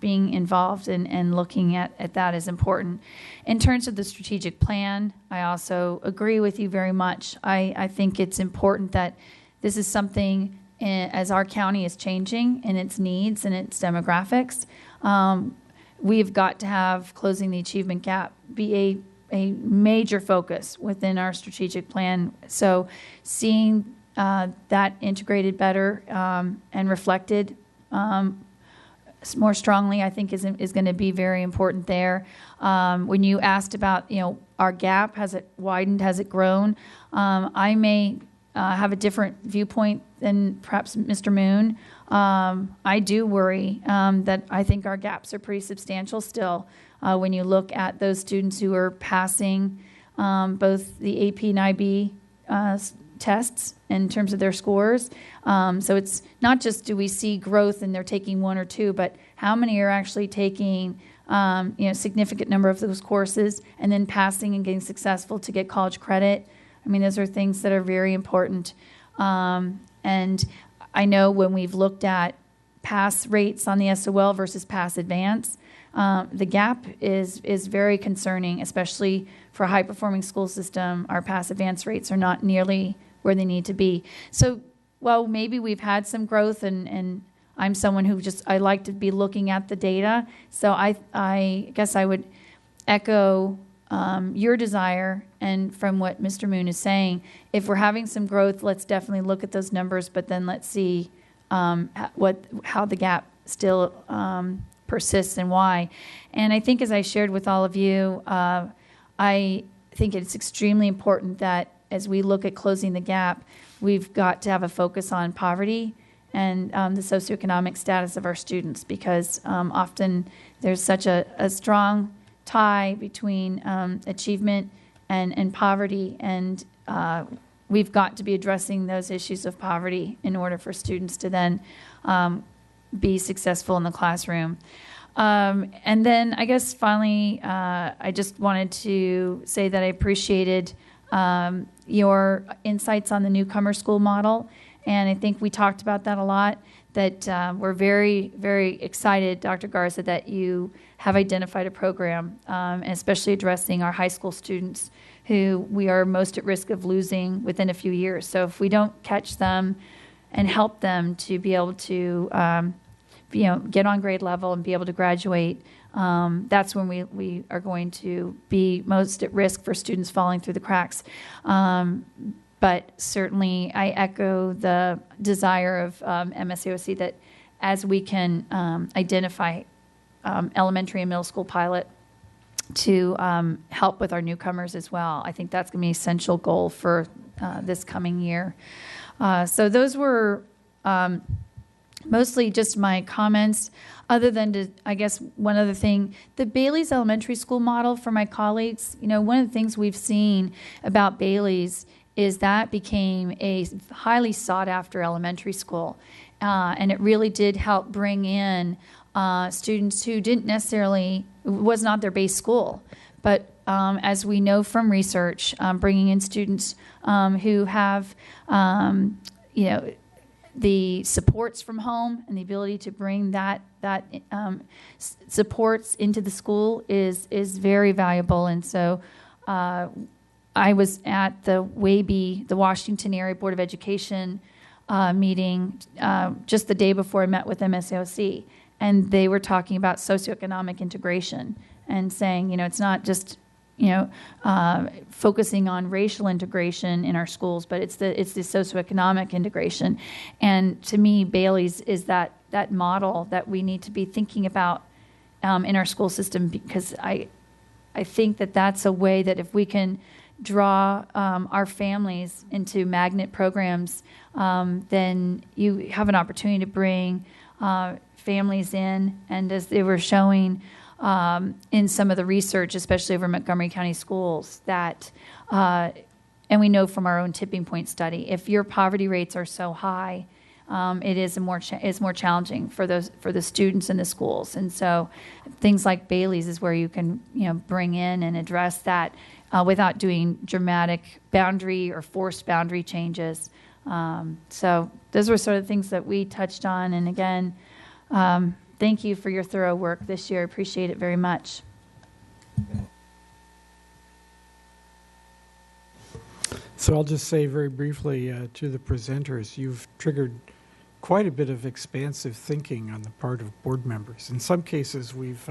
Speaker 11: being involved and looking at that is important. In terms of the strategic plan, I also agree with you very much. I think it's important that this is something, as our county is changing in its needs and its demographics, we've got to have closing the achievement gap be a major focus within our strategic plan. So seeing that integrated better and reflected more strongly, I think is going to be very important there. When you asked about, our gap, has it widened, has it grown? I may have a different viewpoint than perhaps Mr. Moon. I do worry that I think our gaps are pretty substantial still when you look at those students who are passing both the AP and IB tests in terms of their scores. So it's not just do we see growth and they're taking one or two, but how many are actually taking significant number of those courses and then passing and getting successful to get college credit. I mean, those are things that are very important. And I know when we've looked at pass rates on the SOL versus pass advance, the gap is very concerning, especially for a high-performing school system. Our pass advance rates are not nearly where they need to be. So, well, maybe we've had some growth, and I'm someone who I like to be looking at the data. So I guess I would echo your desire, and from what Mr. Moon is saying, if we're having some growth, let's definitely look at those numbers, but then let's see how the gap still persists and why. And I think, as I shared with all of you, I think it's extremely important that as we look at closing the gap, we've got to have a focus on poverty and the socioeconomic status of our students, because often there's such a strong tie between achievement and poverty, and we've got to be addressing those issues of poverty in order for students to then be successful in the classroom. And then I guess finally, I just wanted to say that I appreciated your insights on the newcomer school model. And I think we talked about that a lot, that we're very, very excited, Dr. Garza, that you have identified a program, and especially addressing our high school students who we are most at risk of losing within a few years. So if we don't catch them and help them to be able to get on grade level and be able to graduate, that's when we are going to be most at risk for students falling through the cracks. But certainly I echo the desire of MSAOC that as we can identify elementary and middle school pilot to help with our newcomers as well. I think that's going to be an essential goal for this coming year. So those were mostly just my comments, other than I guess one other thing, the Bailey's Elementary School model for my colleagues, one of the things we've seen about Bailey's is that became a highly sought after elementary school. And it really did help bring in students who didn't necessarily, was not their base school. But as we know from research, bringing in students who have, the supports from home and the ability to bring that supports into the school is very valuable. And so I was at the WABE, the Washington Area Board of Education meeting just the day before I met with MSAOC, and they were talking about socioeconomic integration and saying, it's not just focusing on racial integration in our schools, but it's the socioeconomic integration. And to me, Bailey's is that model that we need to be thinking about in our school system, because I think that that's a way that if we can draw our families into magnet programs, then you have an opportunity to bring families in. And as they were showing in some of the research, especially over Montgomery County schools, that, and we know from our own tipping point study, if your poverty rates are so high, it is more challenging for the students in the schools. And so things like Bailey's is where you can bring in and address that without doing dramatic boundary or forced boundary changes. So those were sort of things that we touched on. And again, thank you for your thorough work this year. Appreciate it very much.
Speaker 1: So I'll just say very briefly to the presenters, you've triggered quite a bit of expansive thinking on the part of board members. In some cases, we've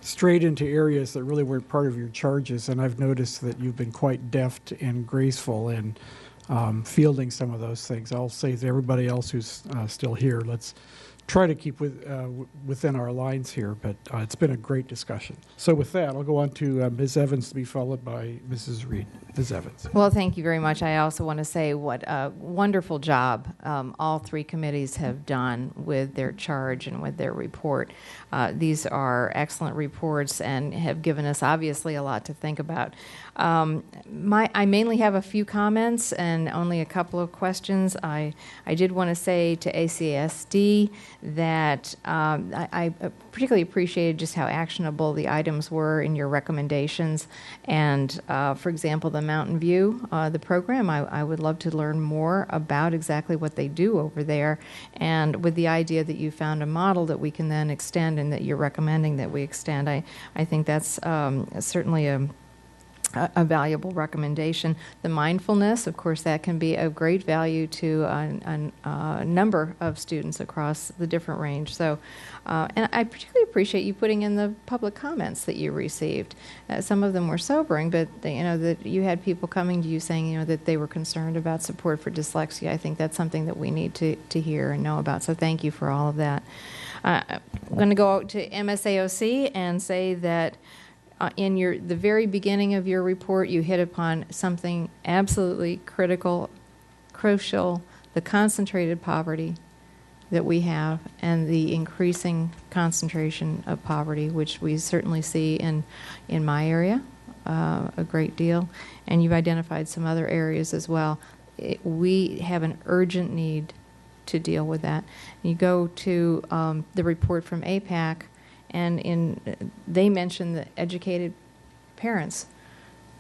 Speaker 1: strayed into areas that really weren't part of your charges, and I've noticed that you've been quite deft and graceful in fielding some of those things. I'll say to everybody else who's still here, let's try to keep within our lines here, but it's been a great discussion. So with that, I'll go on to Ms. Evans to be followed by Mrs. Reed. Ms. Evans.
Speaker 12: Well, thank you very much. I also want to say what a wonderful job all three committees have done with their charge and with their report. These are excellent reports and have given us obviously a lot to think about. I mainly have a few comments and only a couple of questions. I did want to say to ACSD that I particularly appreciated just how actionable the items were in your recommendations. And for example, the Mountain View, the program, I would love to learn more about exactly what they do over there, and with the idea that you found a model that we can then extend and that you're recommending that we extend. I think that's certainly a valuable recommendation. The mindfulness, of course, that can be of great value to a number of students across the different range. So, and I particularly appreciate you putting in the public comments that you received. Some of them were sobering, but that you had people coming to you saying, that they were concerned about support for dyslexia. I think that's something that we need to hear and know about. So, thank you for all of that. I'm going to go out to MSAOC and say that in the very beginning of your report, you hit upon something absolutely crucial, the concentrated poverty that we have and the increasing concentration of poverty, which we certainly see in my area a great deal, and you've identified some other areas as well. We have an urgent need to deal with that. You go to the report from APAC, and they mention the educated parents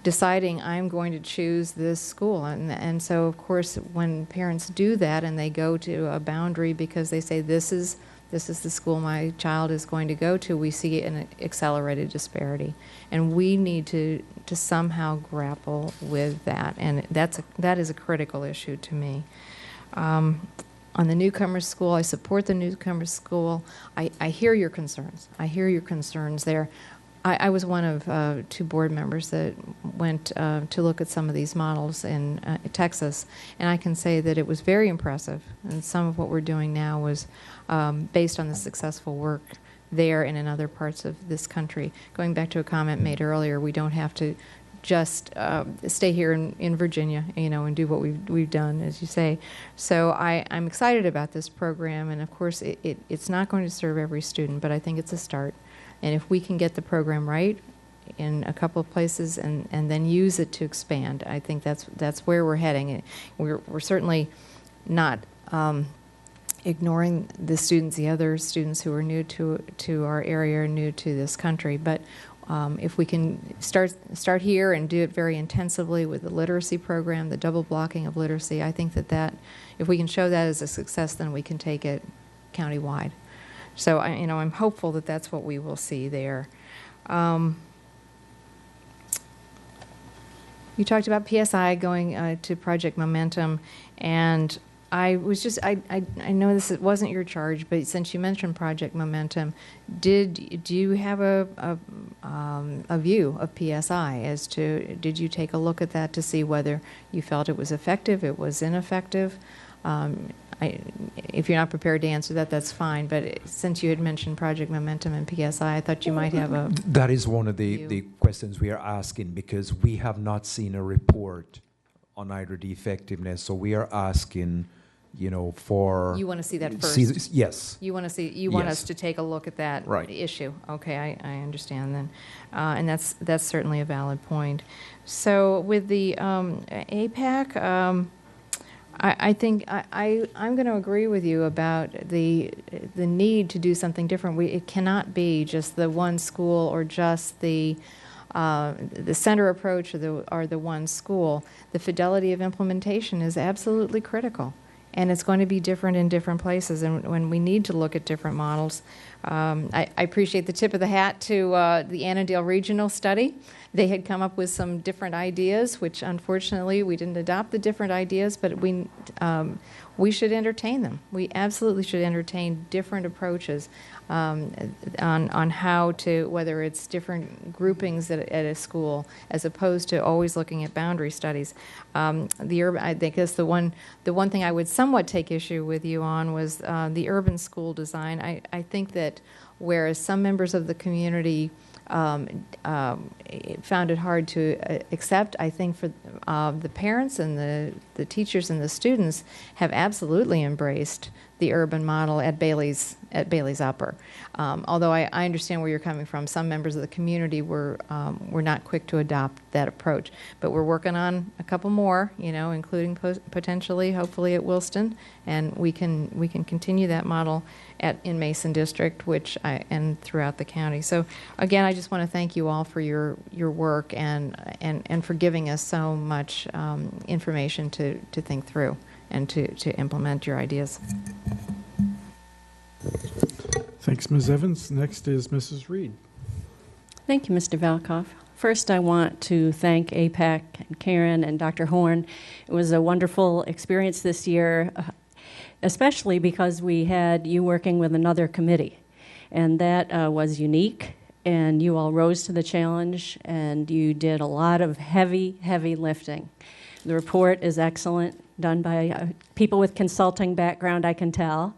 Speaker 12: deciding I'm going to choose this school. And so, of course, when parents do that and they go to a boundary because they say this is the school my child is going to go to, we see an accelerated disparity. And we need to somehow grapple with that. And that is a critical issue to me. On the newcomer school, I support the newcomer school. I hear your concerns. I hear your concerns there. I was one of 2 board members that went to look at some of these models in Texas, and I can say that it was very impressive. And some of what we're doing now was based on the successful work there and in other parts of this country. Going back to a comment made earlier, we don't have to just stay here in Virginia, and do what we've done, as you say. So I'm excited about this program, and of course it's not going to serve every student, but I think it's a start. And if we can get the program right in a couple of places and then use it to expand, I think that's where we're heading. We're certainly not ignoring the other students who are new to our area, new to this country, but if we can start here and do it very intensively with the literacy program, the double blocking of literacy, I think that if we can show that as a success, then we can take it countywide. So I'm hopeful that that's what we will see there. You talked about PSI going to Project Momentum, and I know this wasn't your charge, but since you mentioned Project Momentum, do you have a view of PSI as to, did you take a look at that to see whether you felt it was effective, it was ineffective? If you're not prepared to answer that, that's fine. But since you had mentioned Project Momentum and PSI, I thought you might have a
Speaker 6: That is one of the questions we are asking, because we have not seen a report on either the effectiveness. So we are asking, for...
Speaker 12: You want to see that first?
Speaker 6: Yes.
Speaker 12: You want us to take a look at that issue. Okay, I understand then. And that's certainly a valid point. So with the APAC... I think I'm going to agree with you about the need to do something different. It cannot be just the one school or just the center approach or the one school. The fidelity of implementation is absolutely critical, and it's going to be different in different places. And when we need to look at different models, I appreciate the tip of the hat to the Annandale Regional Study. They had come up with some different ideas, which unfortunately we didn't adopt the different ideas, but we should entertain them. We absolutely should entertain different approaches on how to, whether it's different groupings at a school, as opposed to always looking at boundary studies. I guess the one thing I would somewhat take issue with you on was the urban school design. I think that whereas some members of the community found it hard to accept, I think for the parents and the teachers and the students have absolutely embraced the urban model at Bailey's Upper. Although I understand where you're coming from, some members of the community were not quick to adopt that approach. But we're working on a couple more, including potentially, hopefully, at Wilston, and we can continue that model in Mason District, and throughout the county. So again, I just want to thank you all for your work and for giving us so much information to think through and to implement your ideas.
Speaker 1: Thanks, Ms. Evans. Next is Mrs. Reed.
Speaker 13: Thank you, Mr. Valkoff. First, I want to thank APAC and Karen and Dr. Horn. It was a wonderful experience this year, especially because we had you working with another committee, and that was unique, and you all rose to the challenge, and you did a lot of heavy lifting. The report is excellent, done by people with consulting background, I can tell.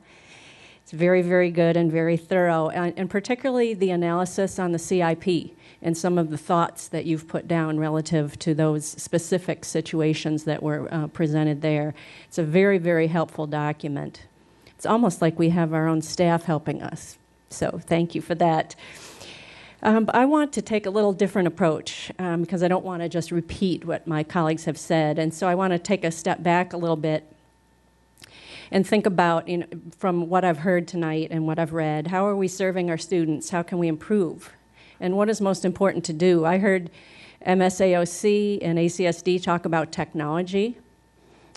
Speaker 13: It's very, very good and very thorough, and particularly the analysis on the CIP and some of the thoughts that you've put down relative to those specific situations that were presented there. It's a very, very helpful document. It's almost like we have our own staff helping us. So thank you for that. I want to take a little different approach because I don't want to just repeat what my colleagues have said. And so I want to take a step back a little bit and think about, from what I've heard tonight and what I've read, how are we serving our students? How can we improve? And what is most important to do? I heard MSAOC and ACSD talk about technology.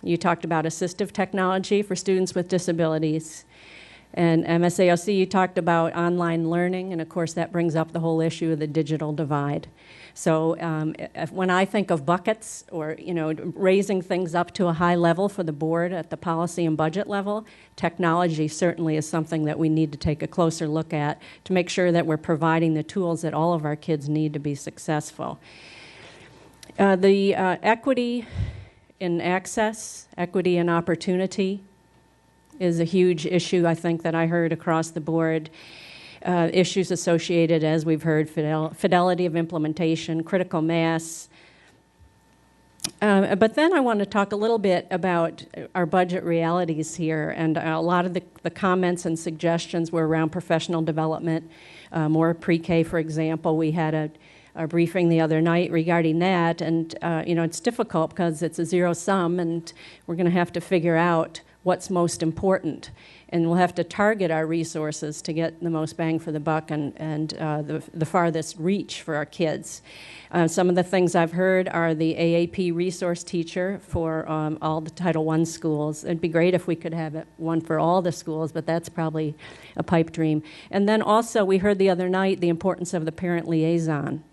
Speaker 13: You talked about assistive technology for students with disabilities. And MSAOC, you talked about online learning, and of course that brings up the whole issue of the digital divide. So when I think of buckets or raising things up to a high level for the board at the policy and budget level, technology certainly is something that we need to take a closer look at to make sure that we're providing the tools that all of our kids need to be successful. The equity in access, equity and opportunity is a huge issue, I think, that I heard across the board. Issues associated, as we've heard, fidelity of implementation, critical mass. But then I want to talk a little bit about our budget realities here, and a lot of the comments and suggestions were around professional development, more pre-K, for example. We had a briefing the other night regarding that, and it's difficult because it's a zero sum, and we're going to have to figure out what's most important. And we'll have to target our resources to get the most bang for the buck and the farthest reach for our kids. Some of the things I've heard are the AAP resource teacher for all the Title I schools. It'd be great if we could have one for all the schools, but that's probably a pipe dream. And then also we heard the other night the importance of the parent liaison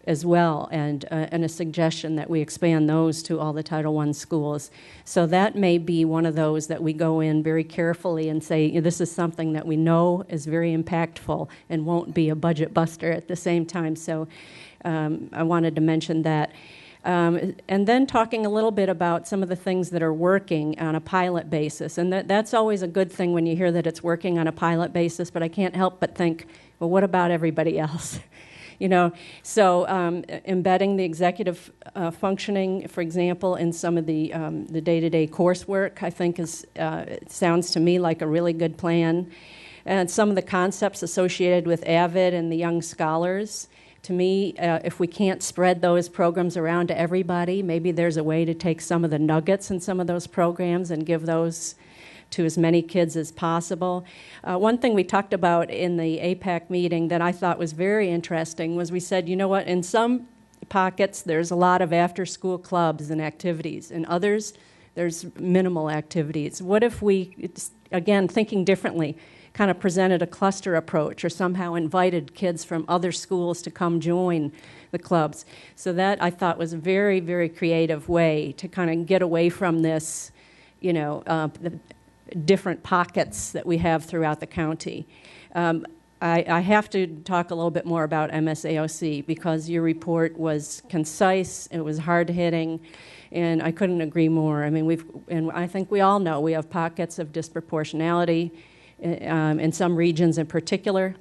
Speaker 13: as well, and a suggestion that we expand those to all the Title I schools. So that may be one of those that we go in very carefully and say, this is something that we know is very impactful and won't be a budget buster at the same time. So I wanted to mention that. And then talking a little bit about some of the things that are working on a pilot basis. And that's always a good thing when you hear that it's working on a pilot basis, but I can't help but think, well, what about everybody else? So embedding the executive functioning, for example, in some of the day-to-day coursework, I think it sounds to me like a really good plan. And some of the concepts associated with AVID and the young scholars, to me, if we can't spread those programs around to everybody, maybe there's a way to take some of the nuggets in some of those programs and give those to as many kids as possible. One thing we talked about in the APAC meeting that I thought was very interesting was we said, you know what, in some pockets there's a lot of after-school clubs and activities. In others, there's minimal activities. What if we, again, thinking differently, kind of presented a cluster approach or somehow invited kids from other schools to come join the clubs? So that I thought was a very, very creative way to kind of get away from this, the different pockets that we have throughout the county. I have to talk a little bit more about MSAOC because your report was concise, it was hard-hitting, and I couldn't agree more. I mean, and I think we all know we have pockets of disproportionality in some regions in particular.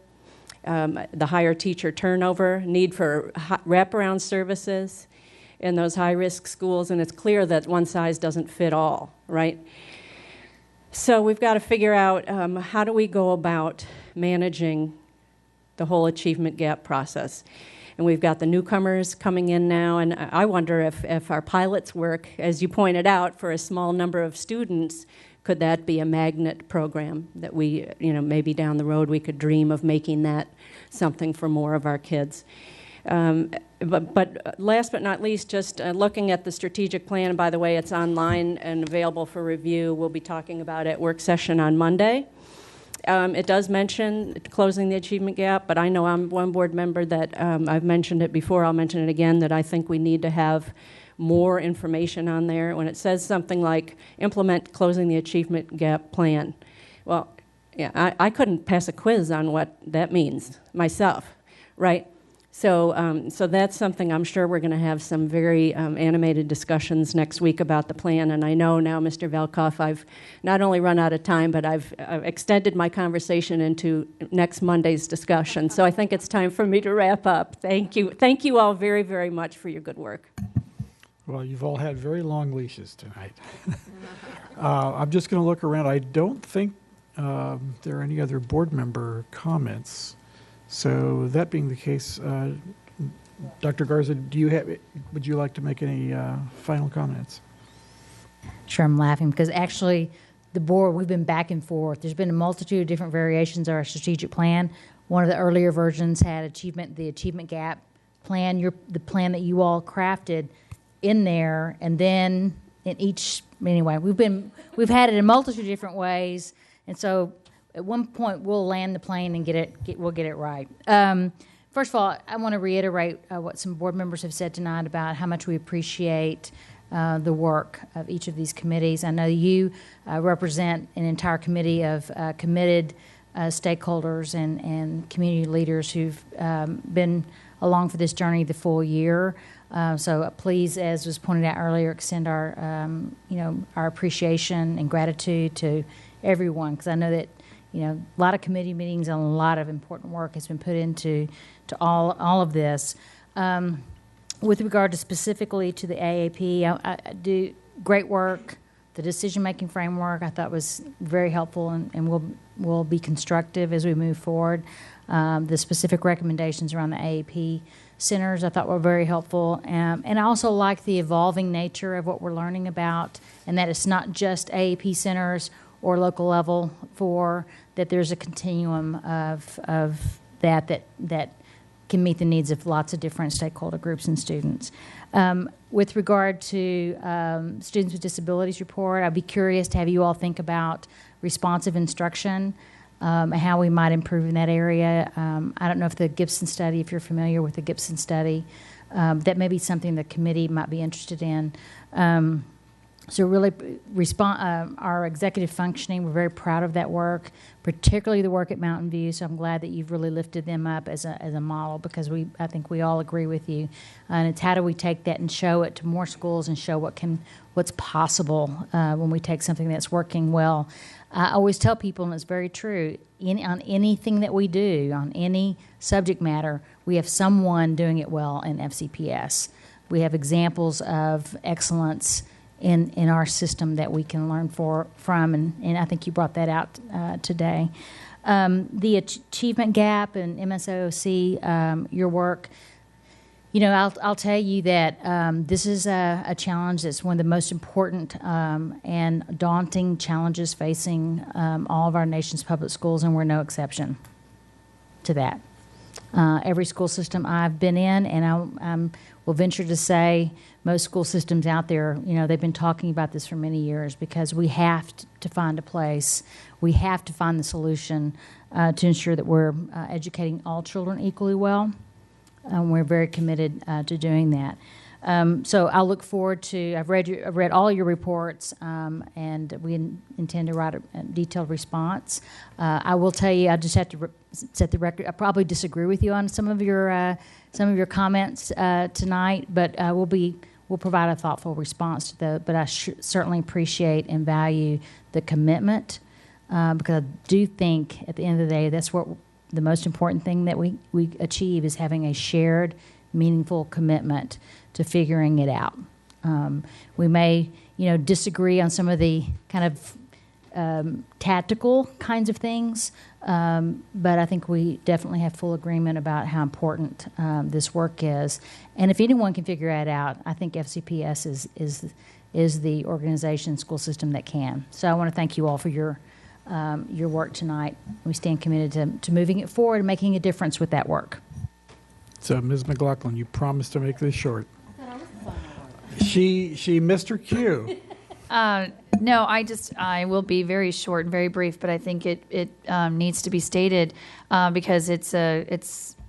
Speaker 13: The higher teacher turnover, need for wraparound services in those high-risk schools, and it's clear that one size doesn't fit all, right? So we've got to figure out how do we go about managing the whole achievement gap process. And we've got the newcomers coming in now, and I wonder if our pilots work, as you pointed out, for a small number of students, could that be a magnet program that we, maybe down the road we could dream of making that something for more of our kids. But last but not least, just looking at the strategic plan, and by the way, it's online and available for review. We'll be talking about it at work session on Monday. It does mention closing the achievement gap, but I know I'm one board member that I've mentioned it before, I'll mention it again, that I think we need to have more information on there. When it says something like implement closing the achievement gap plan, well, yeah, I couldn't pass a quiz on what that means myself, right? So that's something I'm sure we're going to have some very animated discussions next week about the plan. And I know now, Mr. Velkoff, I've not only run out of time, but I've extended my conversation into next Monday's discussion. So I think it's time for me to wrap up. Thank you. Thank you all very, very much for your good work.
Speaker 1: Well, you've all had very long leashes tonight. I'm just going to look around. I don't think there are any other board member comments. So that being the case, Dr. Garza, would you like to make any final comments?
Speaker 14: Sure, I'm laughing because actually the board, we've been back and forth. There's been a multitude of different variations of our strategic plan. One of the earlier versions had the achievement gap plan, the plan that you all crafted in there, and then in each, anyway, we've had it in a multitude of different ways, and so at one point we'll land the plane and we'll get it right. First of all, I want to reiterate what some board members have said tonight about how much we appreciate the work of each of these committees. I know you represent an entire committee of committed stakeholders and community leaders who've been along for this journey the full year. So please, as was pointed out earlier, extend our appreciation and gratitude to everyone, because I know that a lot of committee meetings and a lot of important work has been put into all of this. With regard to specifically to the AAP, I do great work. The decision-making framework I thought was very helpful and will be constructive as we move forward. The specific recommendations around the AAP centers I thought were very helpful. And I also like the evolving nature of what we're learning about, and that it's not just AAP centers or local level that there's a continuum of that can meet the needs of lots of different stakeholder groups and students. With regard to Students with Disabilities report, I'd be curious to have you all think about responsive instruction, how we might improve in that area. I don't know if the Gibson study, if you're familiar with the Gibson study, that may be something the committee might be interested in. So really, our executive functioning, we're very proud of that work, particularly the work at Mountain View. So I'm glad that you've really lifted them up as a model, because I think we all agree with you. And it's how do we take that and show it to more schools and show what's possible when we take something that's working well. I always tell people, and it's very true, on anything that we do, on any subject matter, we have someone doing it well in FCPS. We have examples of excellence in our system that we can learn from, and I think you brought that out today. The achievement gap and MSOC, your work, I'll tell you that this is a challenge that's one of the most important and daunting challenges facing all of our nation's public schools, and we're no exception to that. Every school system I've been in, and I will venture to say most school systems out there, they've been talking about this for many years, because we have to find a place, we have to find the solution to ensure that we're educating all children equally well. We're very committed to doing that. So I look forward to, I've read all your reports, and we intend to write a detailed response. I will tell you, I just have to set the record. I probably disagree with you on some of your comments tonight, but we'll provide a thoughtful response to that. But I certainly appreciate and value the commitment, because I do think at the end of the day, that's what the most important thing that we achieve is having a shared, meaningful commitment to figuring it out. We may, disagree on some of the kind of tactical kinds of things, but I think we definitely have full agreement about how important this work is. And if anyone can figure it out, I think FCPS is the organization, school system that can. So I want to thank you all for your work tonight. We stand committed to moving it forward and making a difference with that work.
Speaker 1: So, Ms. McLaughlin, you promised to make this short. She missed her cue.
Speaker 11: No, I will be very short and very brief, but I think it needs to be stated because it's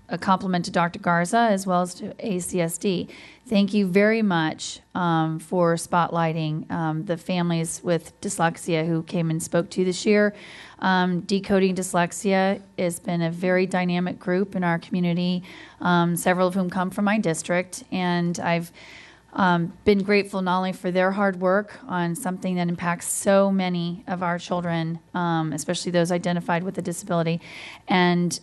Speaker 11: a compliment to Dr. Garza as well as to ACSD. Thank you very much for spotlighting the families with dyslexia who came and spoke to you this year. Decoding Dyslexia has been a very dynamic group in our community, several of whom come from my district, and I've been grateful not only for their hard work on something that impacts so many of our children, especially those identified with a disability, and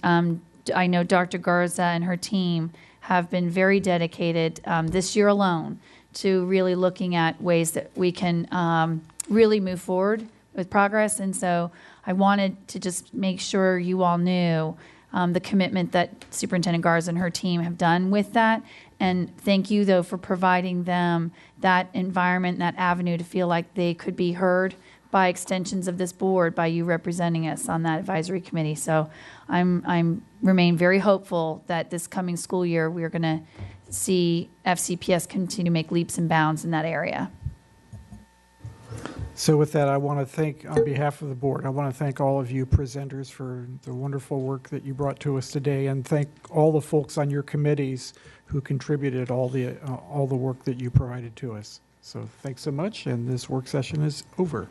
Speaker 11: I know Dr. Garza and her team have been very dedicated this year alone to really looking at ways that we can really move forward with progress. And so I wanted to just make sure you all knew the commitment that Superintendent Garza and her team have done with that. And thank you, though, for providing them that environment, that avenue to feel like they could be heard by extensions of this board, by you representing us on that advisory committee. So I'm remain very hopeful that this coming school year we're going to see FCPS continue to make leaps and bounds in that area.
Speaker 1: So with that, I want to thank, on behalf of the board, I want to thank all of you presenters for the wonderful work that you brought to us today, and thank all the folks on your committees who contributed all the work that you provided to us. So thanks so much, and this work session is over.